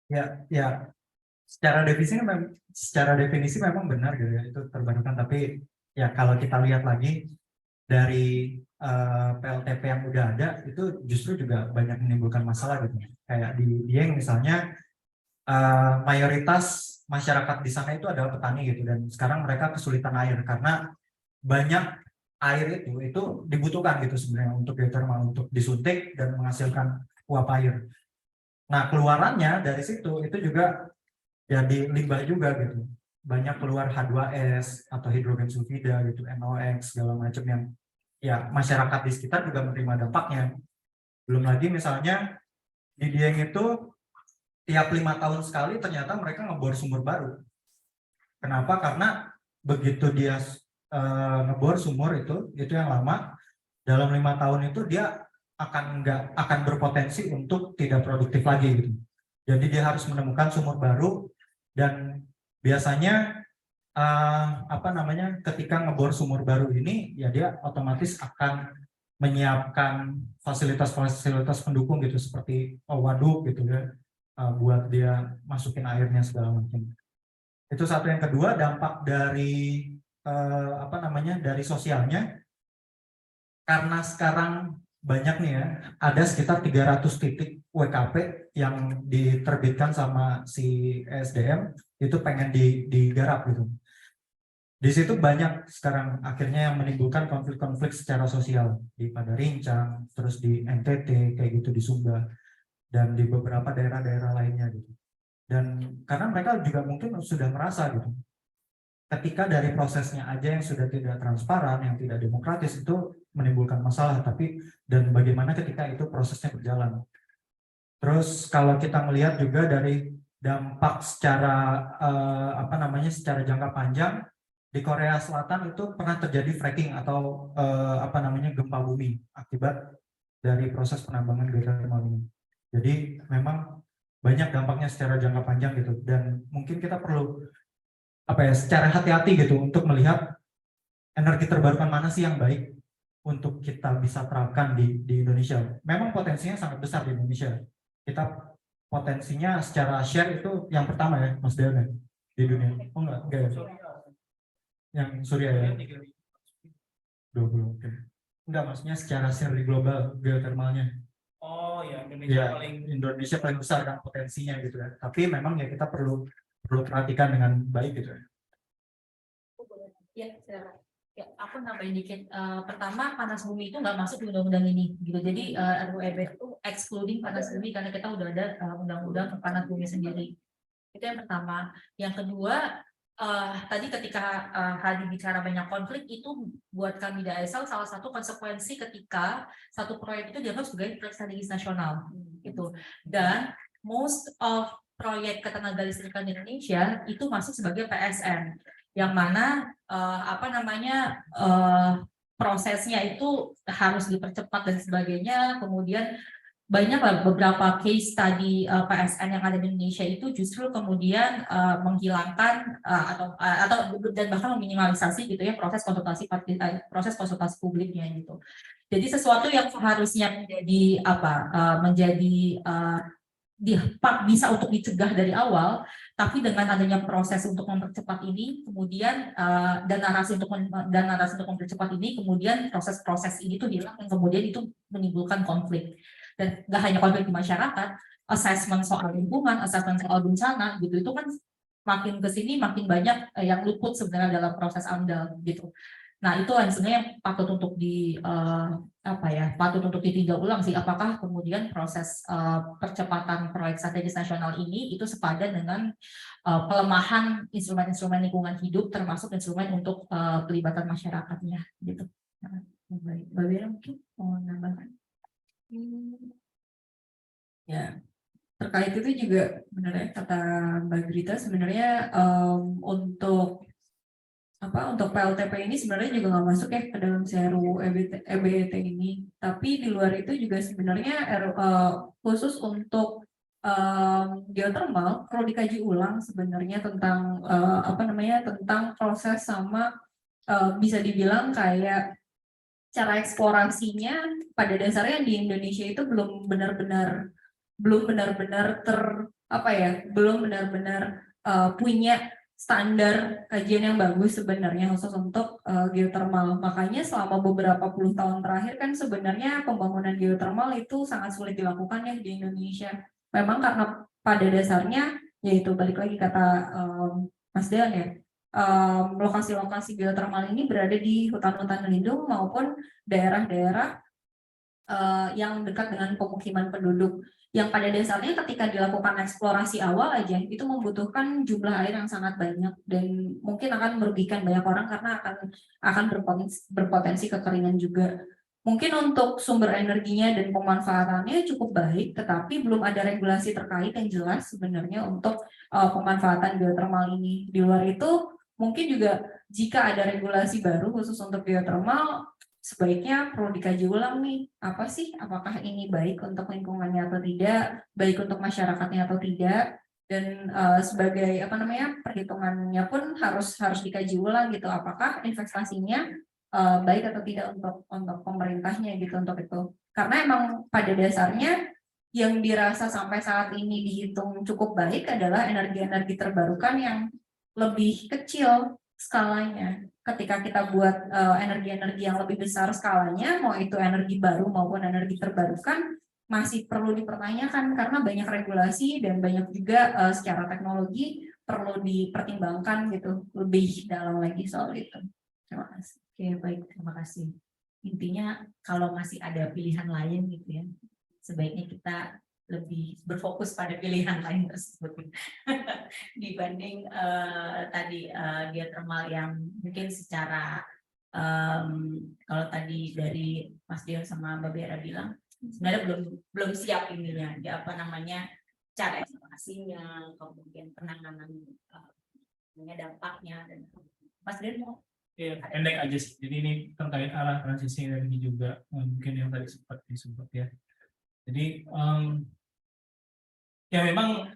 [SPEAKER 5] Ya, secara definisi memang benar gitu ya, itu terbarukan. Tapi ya kalau kita lihat lagi dari PLTP yang udah ada itu justru juga banyak menimbulkan masalah gitu. Kayak di Dieng misalnya mayoritas masyarakat di sana itu adalah petani gitu, dan sekarang mereka kesulitan air karena banyak air itu dibutuhkan gitu sebenarnya untuk geothermal, untuk disuntik dan menghasilkan uap air. Nah keluarannya dari situ itu juga jadi limbah juga gitu, banyak keluar H2S atau hidrogen sulfida gitu, NOx segala macam yang ya masyarakat di sekitar juga menerima dampaknya. Belum lagi misalnya di Dieng itu tiap 5 tahun sekali ternyata mereka ngebor sumur baru. Kenapa? Karena begitu dia ngebor sumur itu yang lama, dalam 5 tahun itu dia akan berpotensi untuk tidak produktif lagi gitu. Jadi dia harus menemukan sumur baru, dan biasanya ketika ngebor sumur baru ini ya dia otomatis akan menyiapkan fasilitas-fasilitas pendukung gitu seperti waduk gitu ya, buat dia masukin airnya segala macam. Itu satu. Yang kedua, dampak dari dari sosialnya, karena sekarang banyak nih ya, ada sekitar 300 titik WKP yang diterbitkan sama si ESDM itu pengen digarap gitu. Di situ banyak sekarang akhirnya yang menimbulkan konflik-konflik secara sosial di Padarincang, terus di NTT kayak gitu, di Sumba, dan di beberapa daerah-daerah lainnya gitu. Dan karena mereka juga mungkin sudah merasa gitu, ketika dari prosesnya aja yang sudah tidak transparan, yang tidak demokratis, itu menimbulkan masalah. Tapi dan bagaimana ketika itu prosesnya berjalan. Terus kalau kita melihat juga dari dampak secara secara jangka panjang, di Korea Selatan itu pernah terjadi fracking atau gempa bumi akibat dari proses penambangan geothermal ini. Jadi memang banyak dampaknya secara jangka panjang gitu, dan mungkin kita perlu secara hati-hati gitu untuk melihat energi terbarukan mana sih yang baik untuk kita bisa terapkan di Indonesia. Memang potensinya sangat besar di Indonesia. Kita potensinya secara share itu yang pertama ya, Mas Deon, di dunia. Oh enggak ya. Yang surya ya. 20. Okay. Enggak, maksudnya secara share di global geothermalnya.
[SPEAKER 2] Oh ya,
[SPEAKER 5] Indonesia paling besar kan potensinya gitu ya. Tapi memang ya kita perlu perhatikan dengan baik gitu ya.
[SPEAKER 3] Ya, ya, aku nambahin dikit. Pertama, panas bumi itu nggak masuk di undang-undang ini, gitu. Jadi RUEB itu excluding panas bumi karena kita udah ada undang-undang panas bumi sendiri. Itu yang pertama. Yang kedua, tadi ketika Hadi bicara banyak konflik, itu buat kami di ASL salah satu konsekuensi ketika satu proyek itu dianggap sebagai proyek strategis nasional, gitu. Dan most of proyek ketenaga listrikan di Indonesia itu masuk sebagai PSN, yang mana prosesnya itu harus dipercepat dan sebagainya. Kemudian banyak beberapa case study PSN yang ada di Indonesia itu justru kemudian menghilangkan atau dan bahkan meminimalisasi gitu ya proses konsultasi publiknya gitu. Jadi sesuatu yang seharusnya bisa untuk dicegah dari awal, tapi dengan adanya proses untuk mempercepat ini, kemudian dan narasi untuk mempercepat ini, kemudian proses-proses ini tuh hilang, dan kemudian itu menimbulkan konflik. Dan nggak hanya konflik di masyarakat, assessment soal lingkungan, assessment soal bencana, gitu, itu kan makin kesini makin banyak yang luput sebenarnya dalam proses AMDAL gitu. Nah, itu sebenarnya yang patut untuk patut untuk ditinjau ulang sih. Apakah kemudian proses percepatan proyek strategis nasional ini itu sepadan dengan pelemahan instrumen-instrumen lingkungan hidup, termasuk instrumen untuk pelibatan masyarakatnya, gitu. Baik, Mbak Bira mungkin mau nambahkan?
[SPEAKER 4] Ya, terkait itu juga benar ya kata Mbak Grita, sebenarnya untuk PLTP ini sebenarnya juga nggak masuk ya ke dalam CRU EBT ini, tapi di luar itu juga sebenarnya khusus untuk geothermal perlu dikaji ulang sebenarnya tentang tentang proses sama bisa dibilang kayak cara eksplorasinya pada dasarnya di Indonesia itu belum benar-benar punya standar kajian yang bagus sebenarnya khusus untuk geothermal. Makanya selama beberapa puluh tahun terakhir kan sebenarnya pembangunan geothermal itu sangat sulit dilakukan ya di Indonesia. Memang karena pada dasarnya yaitu balik lagi kata Mas Dean ya, lokasi-lokasi geothermal ini berada di hutan-hutan lindung maupun daerah-daerah yang dekat dengan pemukiman penduduk, yang pada dasarnya ketika dilakukan eksplorasi awal aja itu membutuhkan jumlah air yang sangat banyak dan mungkin akan merugikan banyak orang karena akan berpotensi kekeringan juga. Mungkin untuk sumber energinya dan pemanfaatannya cukup baik, tetapi belum ada regulasi terkait yang jelas sebenarnya untuk pemanfaatan geothermal ini. Di luar itu mungkin juga jika ada regulasi baru khusus untuk geothermal, sebaiknya perlu dikaji ulang nih, apa sih, apakah ini baik untuk lingkungannya atau tidak, baik untuk masyarakatnya atau tidak, dan sebagai perhitungannya pun harus dikaji ulang gitu, apakah investasinya baik atau tidak untuk pemerintahnya gitu untuk itu, karena emang pada dasarnya yang dirasa sampai saat ini dihitung cukup baik adalah energi-energi terbarukan yang lebih kecil skalanya. Ketika kita buat energi-energi yang lebih besar skalanya, mau itu energi baru maupun energi terbarukan, masih perlu dipertanyakan karena banyak regulasi dan banyak juga secara teknologi perlu dipertimbangkan gitu lebih dalam lagi soal itu. Terima kasih.
[SPEAKER 1] Oke, baik, terima kasih. Intinya kalau masih ada pilihan lain gitu ya, sebaiknya kita lebih berfokus pada pilihan lain tersebut dibanding tadi geothermal yang mungkin secara kalau tadi dari Mas Dion sama Mbak Bera bilang sebenarnya belum siap ininya, cara eksplorasinya, kemudian penanganan dampaknya dan Mas Dion mau.
[SPEAKER 2] Iya, pendek aja sih. Jadi ini terkait arah transisi energi juga mungkin yang tadi sempat disebut ya. Jadi ya memang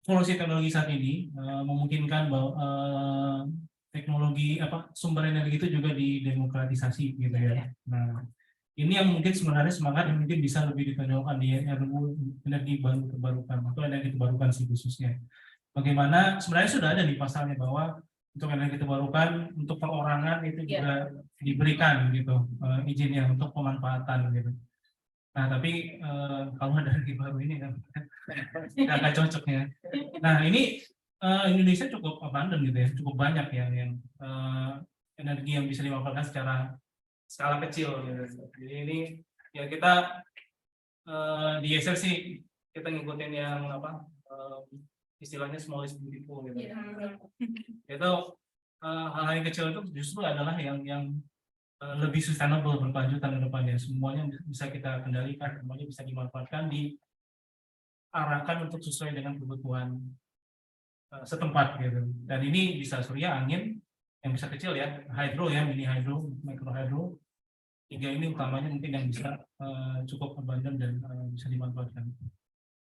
[SPEAKER 2] evolusi teknologi saat ini memungkinkan bahwa teknologi sumber energi itu juga didemokratisasi gitu ya. Nah, ini yang mungkin sebenarnya semangat yang mungkin bisa lebih ditonjolkan di RUU energi baru terbarukan atau energi terbarukan sih khususnya. Bagaimana sebenarnya sudah ada di pasalnya bahwa untuk energi terbarukan untuk perorangan itu juga diberikan gitu izinnya untuk pemanfaatan gitu. Nah tapi kalau ada energi baru ini kan agak cocok ya. Nah ini Indonesia cukup abundant gitu ya, cukup banyak yang energi yang bisa dimanfaatkan secara skala kecil gitu. Jadi ini ya kita di ESR sih kita ngikutin yang istilahnya small is beautiful gitu. Itu hal-hal yang kecil itu justru adalah yang lebih sustainable berkelanjutan ke depannya. Semuanya bisa kita kendalikan, semuanya bisa dimanfaatkan, diarahkan untuk sesuai dengan kebutuhan setempat gitu. Dan ini bisa surya, angin, yang bisa kecil ya, hydro ya, mini hydro, micro hydro. 3 ini utamanya mungkin yang bisa cukup abundant dan bisa dimanfaatkan.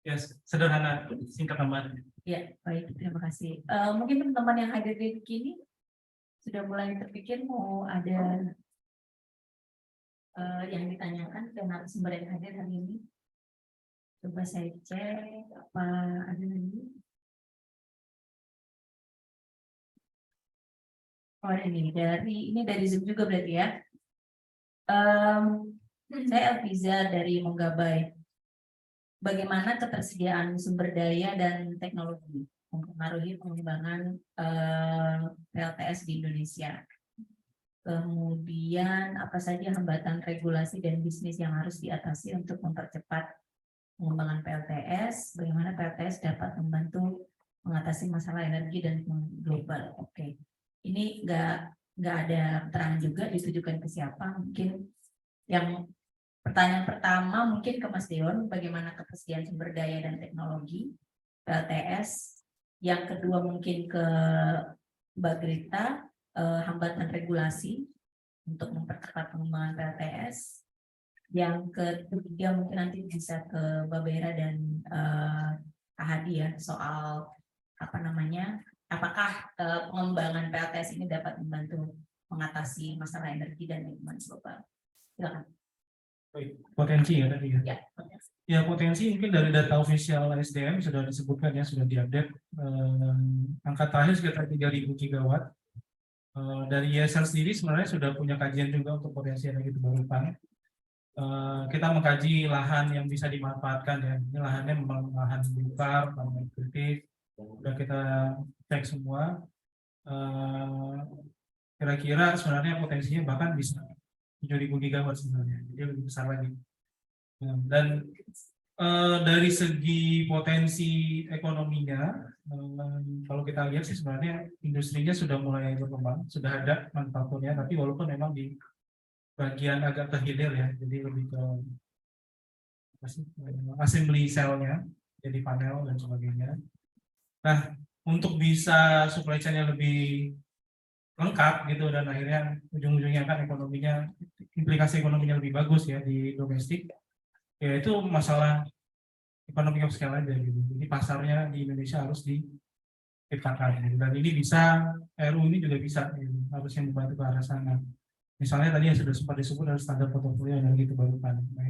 [SPEAKER 2] Ya, sederhana, singkat tambahan.
[SPEAKER 1] Ya, baik, terima kasih. Mungkin teman-teman yang hadir di sini sudah mulai terpikir mau ada yang ditanyakan ke narasumber yang hadir hari ini. Coba saya cek apa ada lagi. Oh ini dari Zoom juga berarti ya. Saya Elviza dari Monggabai. Bagaimana ketersediaan sumber daya dan teknologi mempengaruhi pengembangan PLTS di Indonesia. Kemudian apa saja hambatan regulasi dan bisnis yang harus diatasi untuk mempercepat pengembangan PLTS, bagaimana PLTS dapat membantu mengatasi masalah energi dan global. Oke, ini nggak ada keterangan juga ditujukan ke siapa. Mungkin yang pertanyaan pertama mungkin ke Mas Deon, bagaimana ketersediaan sumber daya dan teknologi PLTS. Yang kedua mungkin ke Mbak Grita, hambatan regulasi untuk mempercepat pengembangan PLTS. Yang ketiga mungkin nanti bisa ke Mbak Bera dan Kak Hadi ya, soal apa namanya, apakah pengembangan PLTS ini dapat membantu mengatasi masalah energi dan lingkungan global. Silakan.
[SPEAKER 2] Potensi ya tadi ya.
[SPEAKER 1] Ya.
[SPEAKER 2] Ya, potensi mungkin dari data official SDM sudah disebutkan ya, sudah diupdate. Angka terakhir sekitar 3.000 gigawatt. Dari ISL sendiri sebenarnya sudah punya kajian juga untuk potensi energi terbarukan. Kita mengkaji lahan yang bisa dimanfaatkan ya. Ini lahannya memang lahan besar, lahan kritis. Sudah kita cek semua. Kira-kira sebenarnya potensinya bahkan bisa 7.000 gigawatt sebenarnya. Jadi lebih besar lagi. Dan dari segi potensi ekonominya, kalau kita lihat sih sebenarnya industrinya sudah mulai berkembang, sudah ada manufakturnya, tapi walaupun memang di bagian agak terhilir ya, jadi lebih ke assembly cell-nya, jadi panel dan sebagainya. Nah, untuk bisa supply chain-nya lebih lengkap gitu dan akhirnya ujung-ujungnya kan ekonominya, implikasi ekonominya lebih bagus ya di domestik, ya itu masalah ekonomi of scale aja gitu. Jadi pasarnya di Indonesia harus diciptakan gitu. Dan ini bisa, RU ini juga bisa gitu, harusnya membantu ke arah sana. Misalnya tadi yang sudah sempat disebut adalah standar portofolio energi terbarukan. Nah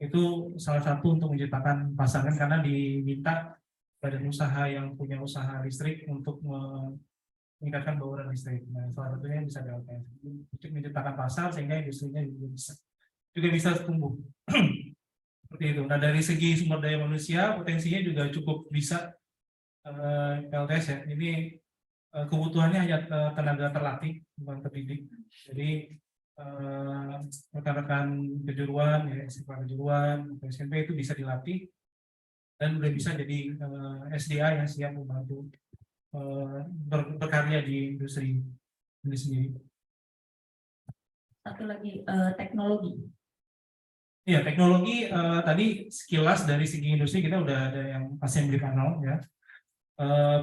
[SPEAKER 2] itu salah satu untuk menciptakan pasar kan, karena diminta badan usaha yang punya usaha listrik untuk meningkatkan bauran listrik. Nah salah satunya bisa PLTS untuk menciptakan pasar sehingga industrinya juga bisa tumbuh. Seperti itu. Nah dari segi sumber daya manusia potensinya juga cukup bisa PLTS ya. Ini kebutuhannya hanya tenaga terlatih bukan terdidik. Jadi rekan-rekan kejuruan ya, sekolah kejuruan, SMP itu bisa dilatih dan udah bisa jadi SDA yang siap membantu berkarya di industri ini sendiri.
[SPEAKER 1] Satu lagi teknologi.
[SPEAKER 2] Iya, teknologi tadi sekilas dari segi industri kita udah ada yang assembly panel ya.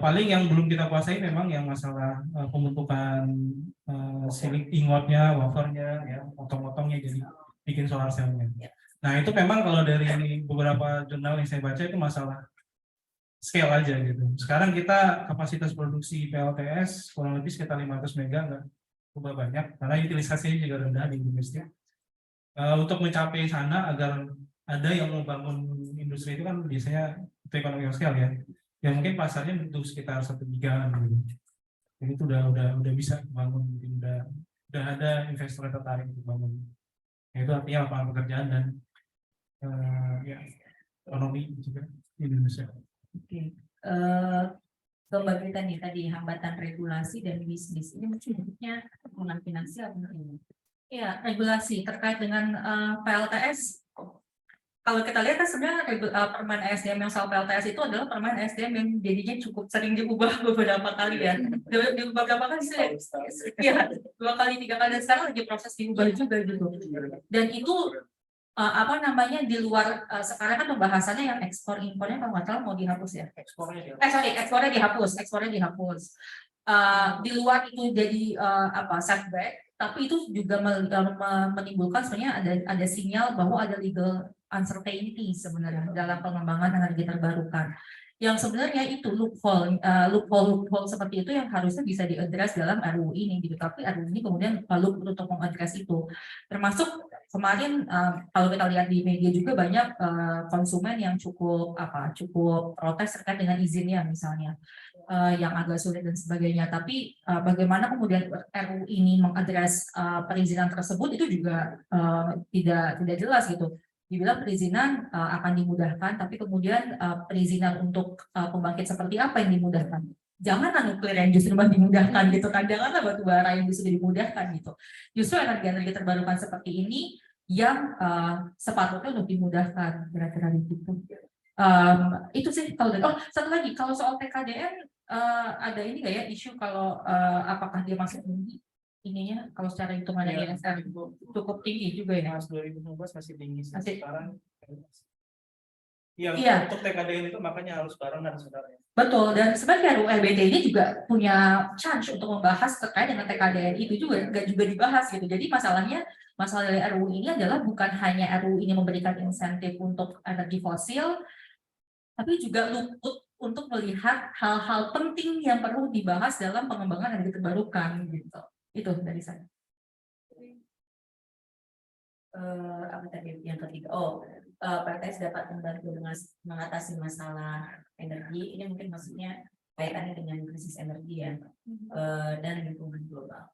[SPEAKER 2] Paling yang belum kita kuasai memang yang masalah pembentukan silik ingotnya, wafernya, ya, potong-potongnya jadi bikin solar cell-nya. Nah itu memang kalau dari beberapa jurnal yang saya baca itu masalah scale aja gitu. Sekarang kita kapasitas produksi PLTS kurang lebih sekitar 500 mega, nggak berubah banyak karena utilisasinya juga rendah di domestik. Untuk mencapai sana agar ada yang membangun industri itu kan biasanya itu ekonomi scale ya. Ya mungkin pasarnya butuh sekitar 1 giga gitu. Jadi itu udah bisa bangun, udah ada investor yang tertarik untuk bangun. Ya, itu artinya lapangan pekerjaan dan ya ekonomi juga di Indonesia.
[SPEAKER 1] Oke. Ke Mbak Grita nih tadi hambatan regulasi dan bisnis ini maksudnya hubungan finansial mungkin.
[SPEAKER 3] Ya, regulasi terkait dengan PLTS. Kalau kita lihat kan sebenarnya permen SDM yang soal PLTS itu adalah permen SDM yang jadinya cukup sering diubah beberapa kali ya. Diubah beberapa kali sih? Ya, 2 kali 3 kali dan sekarang lagi proses diubah juga gitu. Dan itu apa namanya di luar sekarang kan pembahasannya yang ekspor impornya kalau nggak salah mau dihapus ya. Ekspornya dihapus. Di luar itu jadi apa setback. Tapi itu juga menimbulkan sebenarnya ada sinyal bahwa ada legal uncertainty sebenarnya dalam pengembangan energi terbarukan. Yang sebenarnya itu loophole seperti itu yang harusnya bisa diadres dalam RUU ini gitu. Tapi RUU ini kemudian lupa untuk mengadres itu. Termasuk kemarin kalau kita lihat di media juga banyak konsumen yang cukup protes terkait dengan izinnya misalnya. Yang agak sulit dan sebagainya. Tapi bagaimana kemudian RUU ini mengadres perizinan tersebut itu juga tidak jelas gitu. Dibilang perizinan akan dimudahkan, tapi kemudian perizinan untuk pembangkit seperti apa yang dimudahkan? Janganlah nuklir yang justru dimudahkan gitu kan, janganlah batu bara yang justru dimudahkan gitu. Justru energi-energi terbarukan seperti ini yang sepatutnya untuk dimudahkan, kira-kira gitu. Itu sih kalau satu lagi, kalau soal TKDN ada ini nggak ya isu kalau apakah dia masuk ininya kalau secara hitungan ISR cukup tinggi juga ya.
[SPEAKER 2] Mas 2019 masih tinggi sih.
[SPEAKER 3] Masih.
[SPEAKER 2] Sekarang iya,
[SPEAKER 3] Iya.
[SPEAKER 2] untuk TKDN itu makanya harus barengan sebenarnya.
[SPEAKER 3] Betul, dan sebenarnya RUU LBT ini juga punya chance untuk membahas terkait dengan TKDN itu juga nggak juga dibahas gitu. Jadi masalah dari RUU ini adalah bukan hanya RUU ini memberikan insentif untuk energi fosil, tapi juga luput untuk melihat hal-hal penting yang perlu dibahas dalam pengembangan energi terbarukan gitu. Itu dari saya.
[SPEAKER 1] Apa tadi yang ketiga? PLTS dapat membantu mengatasi masalah energi. Ini mungkin maksudnya kaitannya dengan krisis energi ya, dan lingkungan global.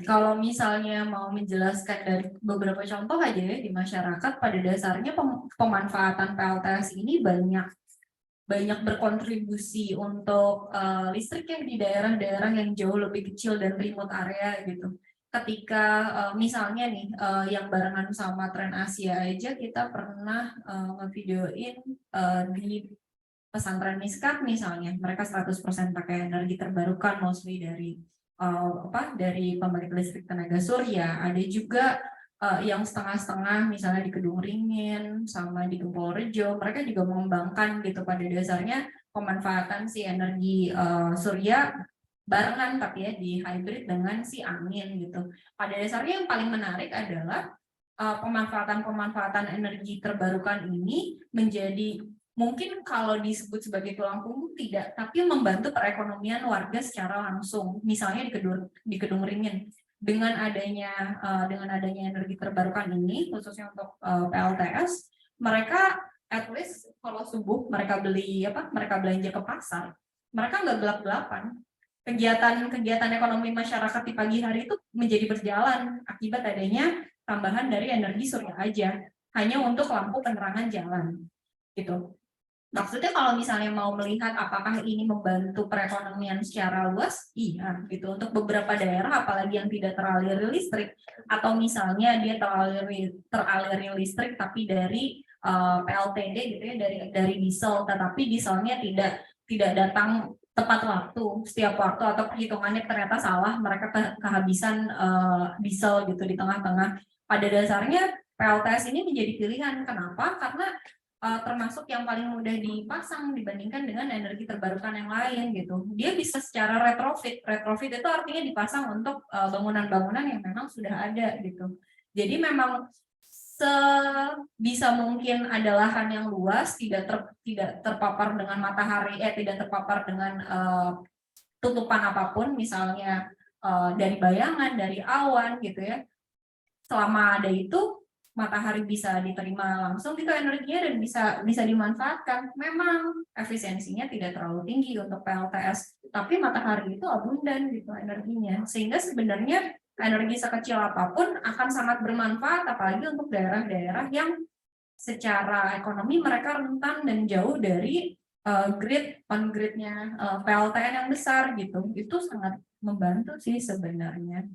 [SPEAKER 4] Kalau misalnya mau menjelaskan dari beberapa contoh aja ya di masyarakat, pada dasarnya pemanfaatan PLTS ini banyak berkontribusi untuk listrik ya di daerah-daerah yang jauh lebih kecil dan remote area gitu. Ketika misalnya nih yang barengan sama Tren Asia aja kita pernah ngevideoin di pesantren Miskat misalnya, mereka 100% pakai energi terbarukan, mostly dari dari pembangkit listrik tenaga surya. Ada juga yang setengah-setengah, misalnya di Kedung Ringin sama di Gempolrejo, mereka juga mengembangkan gitu pada dasarnya pemanfaatan si energi surya barengan tapi ya di hybrid dengan si angin gitu. Pada dasarnya yang paling menarik adalah pemanfaatan energi terbarukan ini menjadi mungkin kalau disebut sebagai tulang punggung tidak, tapi membantu perekonomian warga secara langsung. Misalnya di Kedung Ringin dengan adanya energi terbarukan ini khususnya untuk PLTS, mereka at least kalau subuh mereka belanja ke pasar, mereka nggak gelap-gelapan. Kegiatan ekonomi masyarakat di pagi hari itu menjadi berjalan akibat adanya tambahan dari energi surya aja, hanya untuk lampu penerangan jalan gitu. Maksudnya kalau misalnya mau melihat apakah ini membantu perekonomian secara luas, iya gitu. Untuk beberapa daerah apalagi yang tidak teraliri listrik, atau misalnya dia teraliri listrik tapi dari PLTD gitu ya, dari diesel, tetapi dieselnya tidak datang tepat waktu, setiap waktu, atau perhitungannya ternyata salah, mereka kehabisan diesel gitu di tengah-tengah. Pada dasarnya PLTS ini menjadi pilihan. Kenapa? Karena termasuk yang paling mudah dipasang dibandingkan dengan energi terbarukan yang lain gitu. Dia bisa secara retrofit. Retrofit itu artinya dipasang untuk bangunan-bangunan yang memang sudah ada gitu. Jadi memang sebisa mungkin ada lahan yang luas, tidak terpapar dengan matahari, tidak terpapar dengan tutupan apapun, misalnya dari bayangan, dari awan gitu ya. Selama ada itu, matahari bisa diterima langsung itu energinya dan bisa dimanfaatkan. Memang efisiensinya tidak terlalu tinggi untuk PLTS, tapi matahari itu abundan gitu energinya, sehingga sebenarnya energi sekecil apapun akan sangat bermanfaat, apalagi untuk daerah-daerah yang secara ekonomi mereka rentan dan jauh dari on-gridnya PLTN yang besar gitu. Itu sangat membantu sih sebenarnya.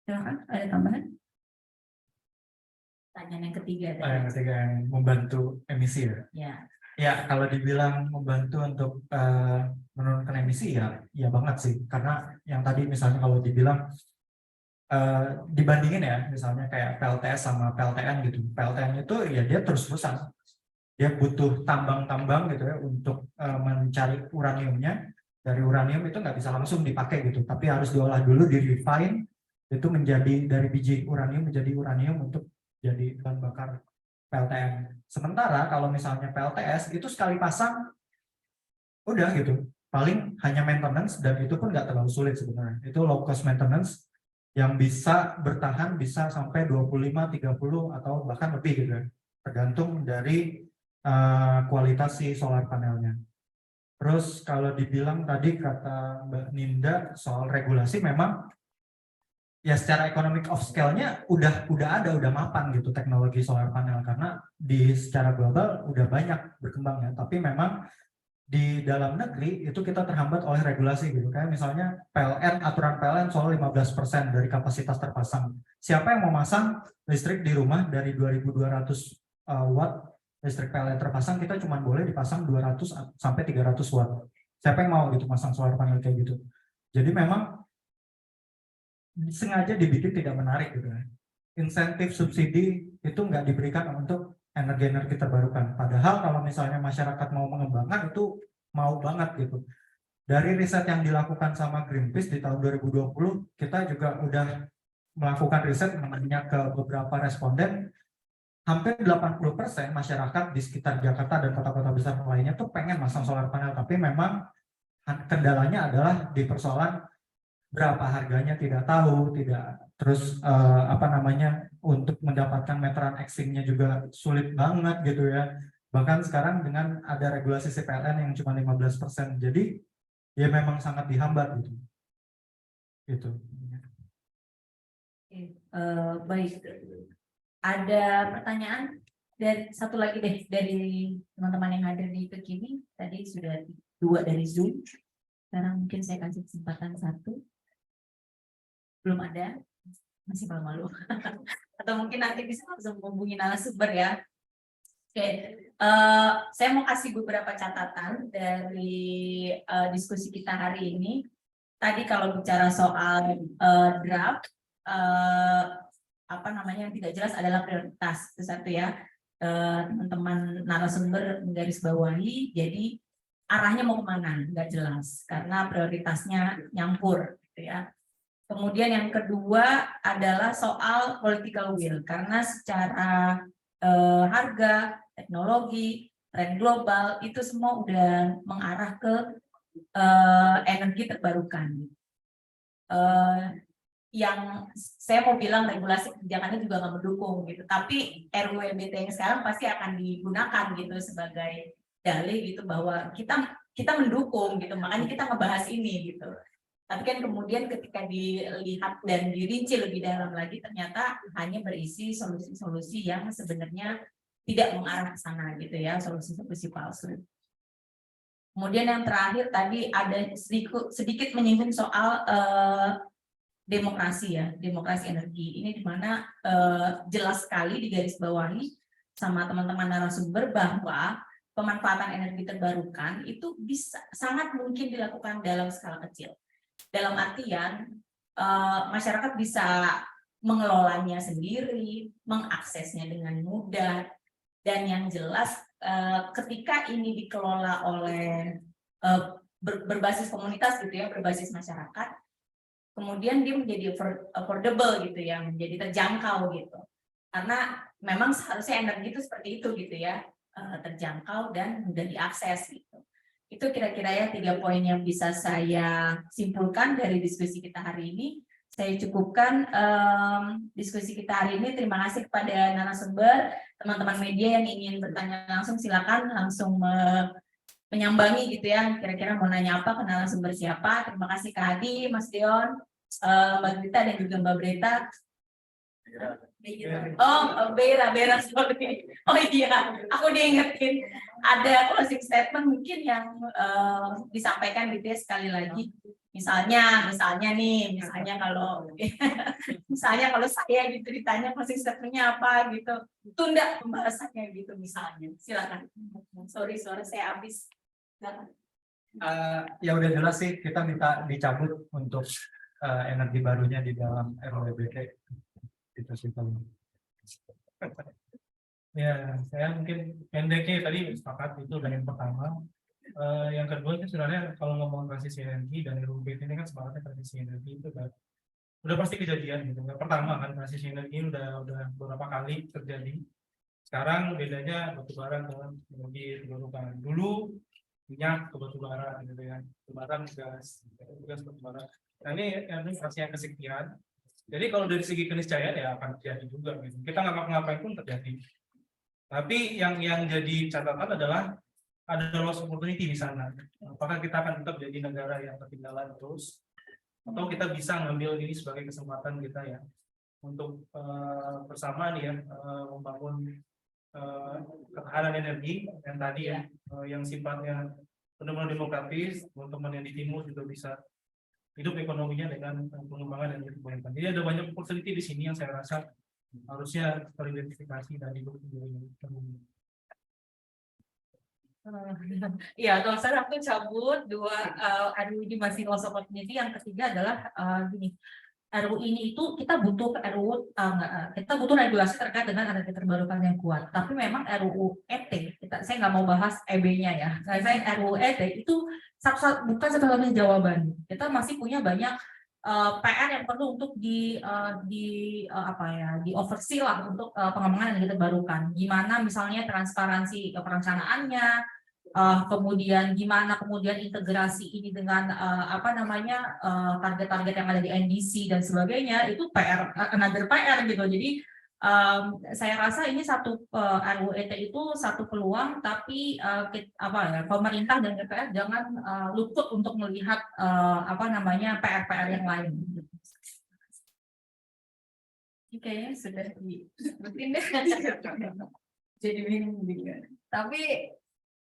[SPEAKER 4] Silakan, ada tambahan?
[SPEAKER 1] Pertanyaan yang ketiga
[SPEAKER 5] Yang ketiga yang membantu emisi ya.
[SPEAKER 1] Ya.
[SPEAKER 5] Ya, kalau dibilang membantu untuk menurunkan emisi ya banget sih. Karena yang tadi misalnya kalau dibilang dibandingin ya, misalnya kayak PLTS sama PLTN gitu. PLTN itu ya dia terus-terusan. Dia butuh tambang-tambang gitu ya untuk mencari uraniumnya. Dari uranium itu nggak bisa langsung dipakai gitu, tapi harus diolah dulu, di-refine, itu menjadi dari biji uranium menjadi uranium untuk jadi bahan bakar PLTN. Sementara kalau misalnya PLTS itu sekali pasang udah gitu, paling hanya maintenance, dan itu pun nggak terlalu sulit sebenarnya. Itu low cost maintenance yang bisa bertahan bisa sampai 25, 30 atau bahkan lebih gitu ya, tergantung dari kualitas si solar panelnya. Terus kalau dibilang tadi kata Mbak Ninda soal regulasi, memang ya secara economic of scale-nya udah mapan gitu teknologi solar panel, karena di secara global udah banyak berkembang ya, tapi memang di dalam negeri itu kita terhambat oleh regulasi gitu, kayak misalnya PLN, aturan PLN soal 15% dari kapasitas terpasang. Siapa yang mau masang listrik di rumah dari 2200 watt listrik PLN terpasang, kita cuma boleh dipasang 200 sampai 300 watt. Siapa yang mau gitu masang solar panel kayak gitu. Jadi memang sengaja dibikin tidak menarik gitu ya. Insentif subsidi itu nggak diberikan untuk energi-energi terbarukan. Padahal kalau misalnya masyarakat mau mengembangkan itu mau banget gitu. Dari riset yang dilakukan sama Greenpeace di tahun 2020, kita juga udah melakukan riset menanya ke beberapa responden, hampir 80% masyarakat di sekitar Jakarta dan kota-kota besar lainnya tuh pengen masang solar panel, tapi memang kendalanya adalah di persoalan berapa harganya tidak tahu, tidak terus untuk mendapatkan meteran exing-nya juga sulit banget gitu ya. Bahkan sekarang dengan ada regulasi CPLN yang cuma 15%, jadi ya memang sangat dihambat gitu. Gitu.
[SPEAKER 3] Baik, ada pertanyaan dan satu lagi deh dari teman-teman yang hadir di Kekini. Tadi sudah 2 dari Zoom, sekarang mungkin saya kasih kesempatan 1. Belum ada, masih malu-malu. Atau mungkin nanti bisa langsung menghubungi narasumber ya. Oke, saya mau kasih beberapa catatan dari diskusi kita hari ini. Tadi kalau bicara soal draft, yang tidak jelas adalah prioritas, itu satu ya. Teman-teman narasumber menggarisbawahi, jadi arahnya mau kemana nggak jelas karena prioritasnya nyampur, gitu ya. Kemudian yang kedua adalah soal political will, karena secara harga, teknologi, tren global itu semua udah mengarah ke energi terbarukan. Yang saya mau bilang regulasi kebijakannya juga nggak mendukung gitu, tapi RUU-BT yang sekarang pasti akan digunakan gitu sebagai dalih gitu bahwa kita mendukung gitu, makanya kita ngebahas ini gitu. Tapi kan kemudian ketika dilihat dan dirinci lebih dalam lagi, ternyata hanya berisi solusi-solusi yang sebenarnya tidak mengarah ke sana gitu ya, solusi-solusi palsu. Kemudian yang terakhir tadi ada sedikit menyinggung soal demokrasi ya, demokrasi energi. Ini dimana jelas sekali digarisbawahi sama teman-teman narasumber bahwa pemanfaatan energi terbarukan itu bisa sangat mungkin dilakukan dalam skala kecil. Dalam artian masyarakat bisa mengelolanya sendiri, mengaksesnya dengan mudah, dan yang jelas ketika ini dikelola oleh berbasis komunitas gitu ya, berbasis masyarakat, kemudian dia menjadi affordable gitu ya, menjadi terjangkau gitu. Karena memang seharusnya energi itu seperti itu gitu ya, terjangkau dan mudah diakses gitu. Itu kira-kira ya 3 poin yang bisa saya simpulkan dari diskusi kita hari ini. Saya cukupkan diskusi kita hari ini. Terima kasih kepada narasumber, teman-teman media yang ingin bertanya langsung, silakan langsung menyambangi gitu ya. Kira-kira mau nanya apa ke narasumber siapa. Terima kasih Kak Hadi, Mas Dion, Mbak Grita dan juga Mbak Breta. Oh, Bera, sorry. Oh iya, aku diingetin ada closing statement mungkin yang disampaikan gitu ya sekali lagi. Misalnya kalau saya gitu ditanya closing statementnya apa gitu, tunda pembahasannya gitu misalnya. Silakan. Sorry, suara saya habis.
[SPEAKER 5] Ya udah jelas sih, kita minta dicabut untuk energi barunya di dalam RUU-BT. Itu sih kalau.
[SPEAKER 2] Ya, saya mungkin pendeknya tadi sepakat itu dari yang pertama. Yang kedua itu sebenarnya kalau ngomong transisi energi dan RUU-BT ini kan sebenarnya transisi energi itu udah pasti kejadian gitu. Yang pertama kan transisi energi udah beberapa kali terjadi. Sekarang bedanya batubara dengan energi terbarukan. Dulu minyak ke batubara gitu ya, batubara gas batubara. Nah ini fase yang kesekian. Jadi kalau dari segi keniscayaan ya akan terjadi juga gitu. Kita nggak ngapa-ngapain pun terjadi. Tapi yang jadi catatan adalah ada loss opportunity di sana. Apakah kita akan tetap jadi negara yang ketinggalan terus atau kita bisa ngambil ini sebagai kesempatan kita ya untuk bersama nih ya membangun ketahanan energi yang tadi ya yang sifatnya benar-benar demokratis, teman-teman yang di timur juga bisa hidup ekonominya dengan pengembangan energi terbarukan. Jadi ada banyak opportunity di sini yang saya rasa harusnya teridentifikasi dan didukung.
[SPEAKER 3] Iya, kalau saya aku cabut dua RUU ini masih loss of opportunity. Yang ketiga adalah gini, RUU ini itu kita butuh kita butuh regulasi terkait dengan energi terbarukan yang kuat. Tapi memang RUU ET, saya nggak mau bahas EB-nya ya. Saya RUU ET itu bukan satu-satunya jawaban. Kita masih punya banyak PR yang perlu untuk di oversee lah untuk pengembangan energi terbarukan. Gimana misalnya transparansi perencanaannya, kemudian gimana kemudian integrasi ini dengan target-target yang ada di NDC dan sebagainya, itu PR, another PR gitu. Jadi saya rasa ini satu RUU ET itu satu peluang, tapi pemerintah dan DPR jangan luput untuk melihat PR-PR yang lain.
[SPEAKER 4] Kayaknya sudah disebutin deh. Jadi bingung juga. Tapi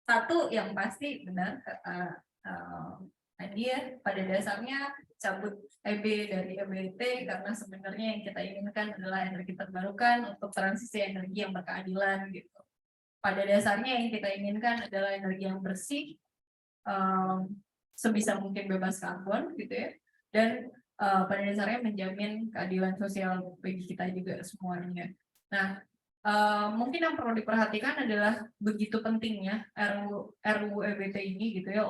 [SPEAKER 4] satu yang pasti benar kata dia pada dasarnya cabut EB dari EBT karena sebenarnya yang kita inginkan adalah energi terbarukan untuk transisi energi yang berkeadilan gitu. Pada dasarnya yang kita inginkan adalah energi yang bersih, sebisa mungkin bebas karbon gitu ya, dan pada dasarnya menjamin keadilan sosial bagi kita juga semuanya. Nah, mungkin yang perlu diperhatikan adalah begitu pentingnya RUU EBT ini gitu ya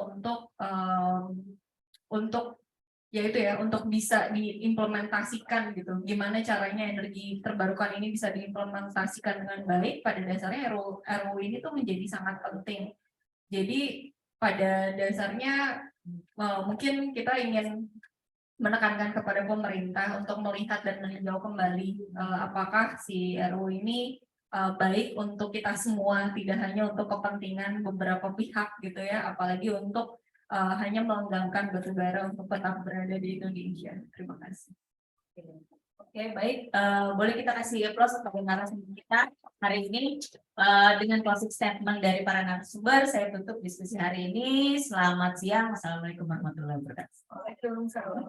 [SPEAKER 4] untuk bisa diimplementasikan gitu. Gimana caranya energi terbarukan ini bisa diimplementasikan dengan baik? Pada dasarnya RUU ini tuh menjadi sangat penting. Jadi pada dasarnya mungkin kita ingin menekankan kepada pemerintah untuk melihat dan meninjau kembali apakah si RUU ini baik untuk kita semua, tidak hanya untuk kepentingan beberapa pihak gitu ya, apalagi untuk hanya melenggangkan batu bara untuk tetap berada di Indonesia. Terima kasih.
[SPEAKER 1] Oke, baik. Boleh kita kasih applause untuk narasumber kita hari ini. Dengan closing statement dari para narasumber, saya tutup diskusi hari ini. Selamat siang. Wassalamualaikum warahmatullahi wabarakatuh.
[SPEAKER 4] Waalaikumsalam.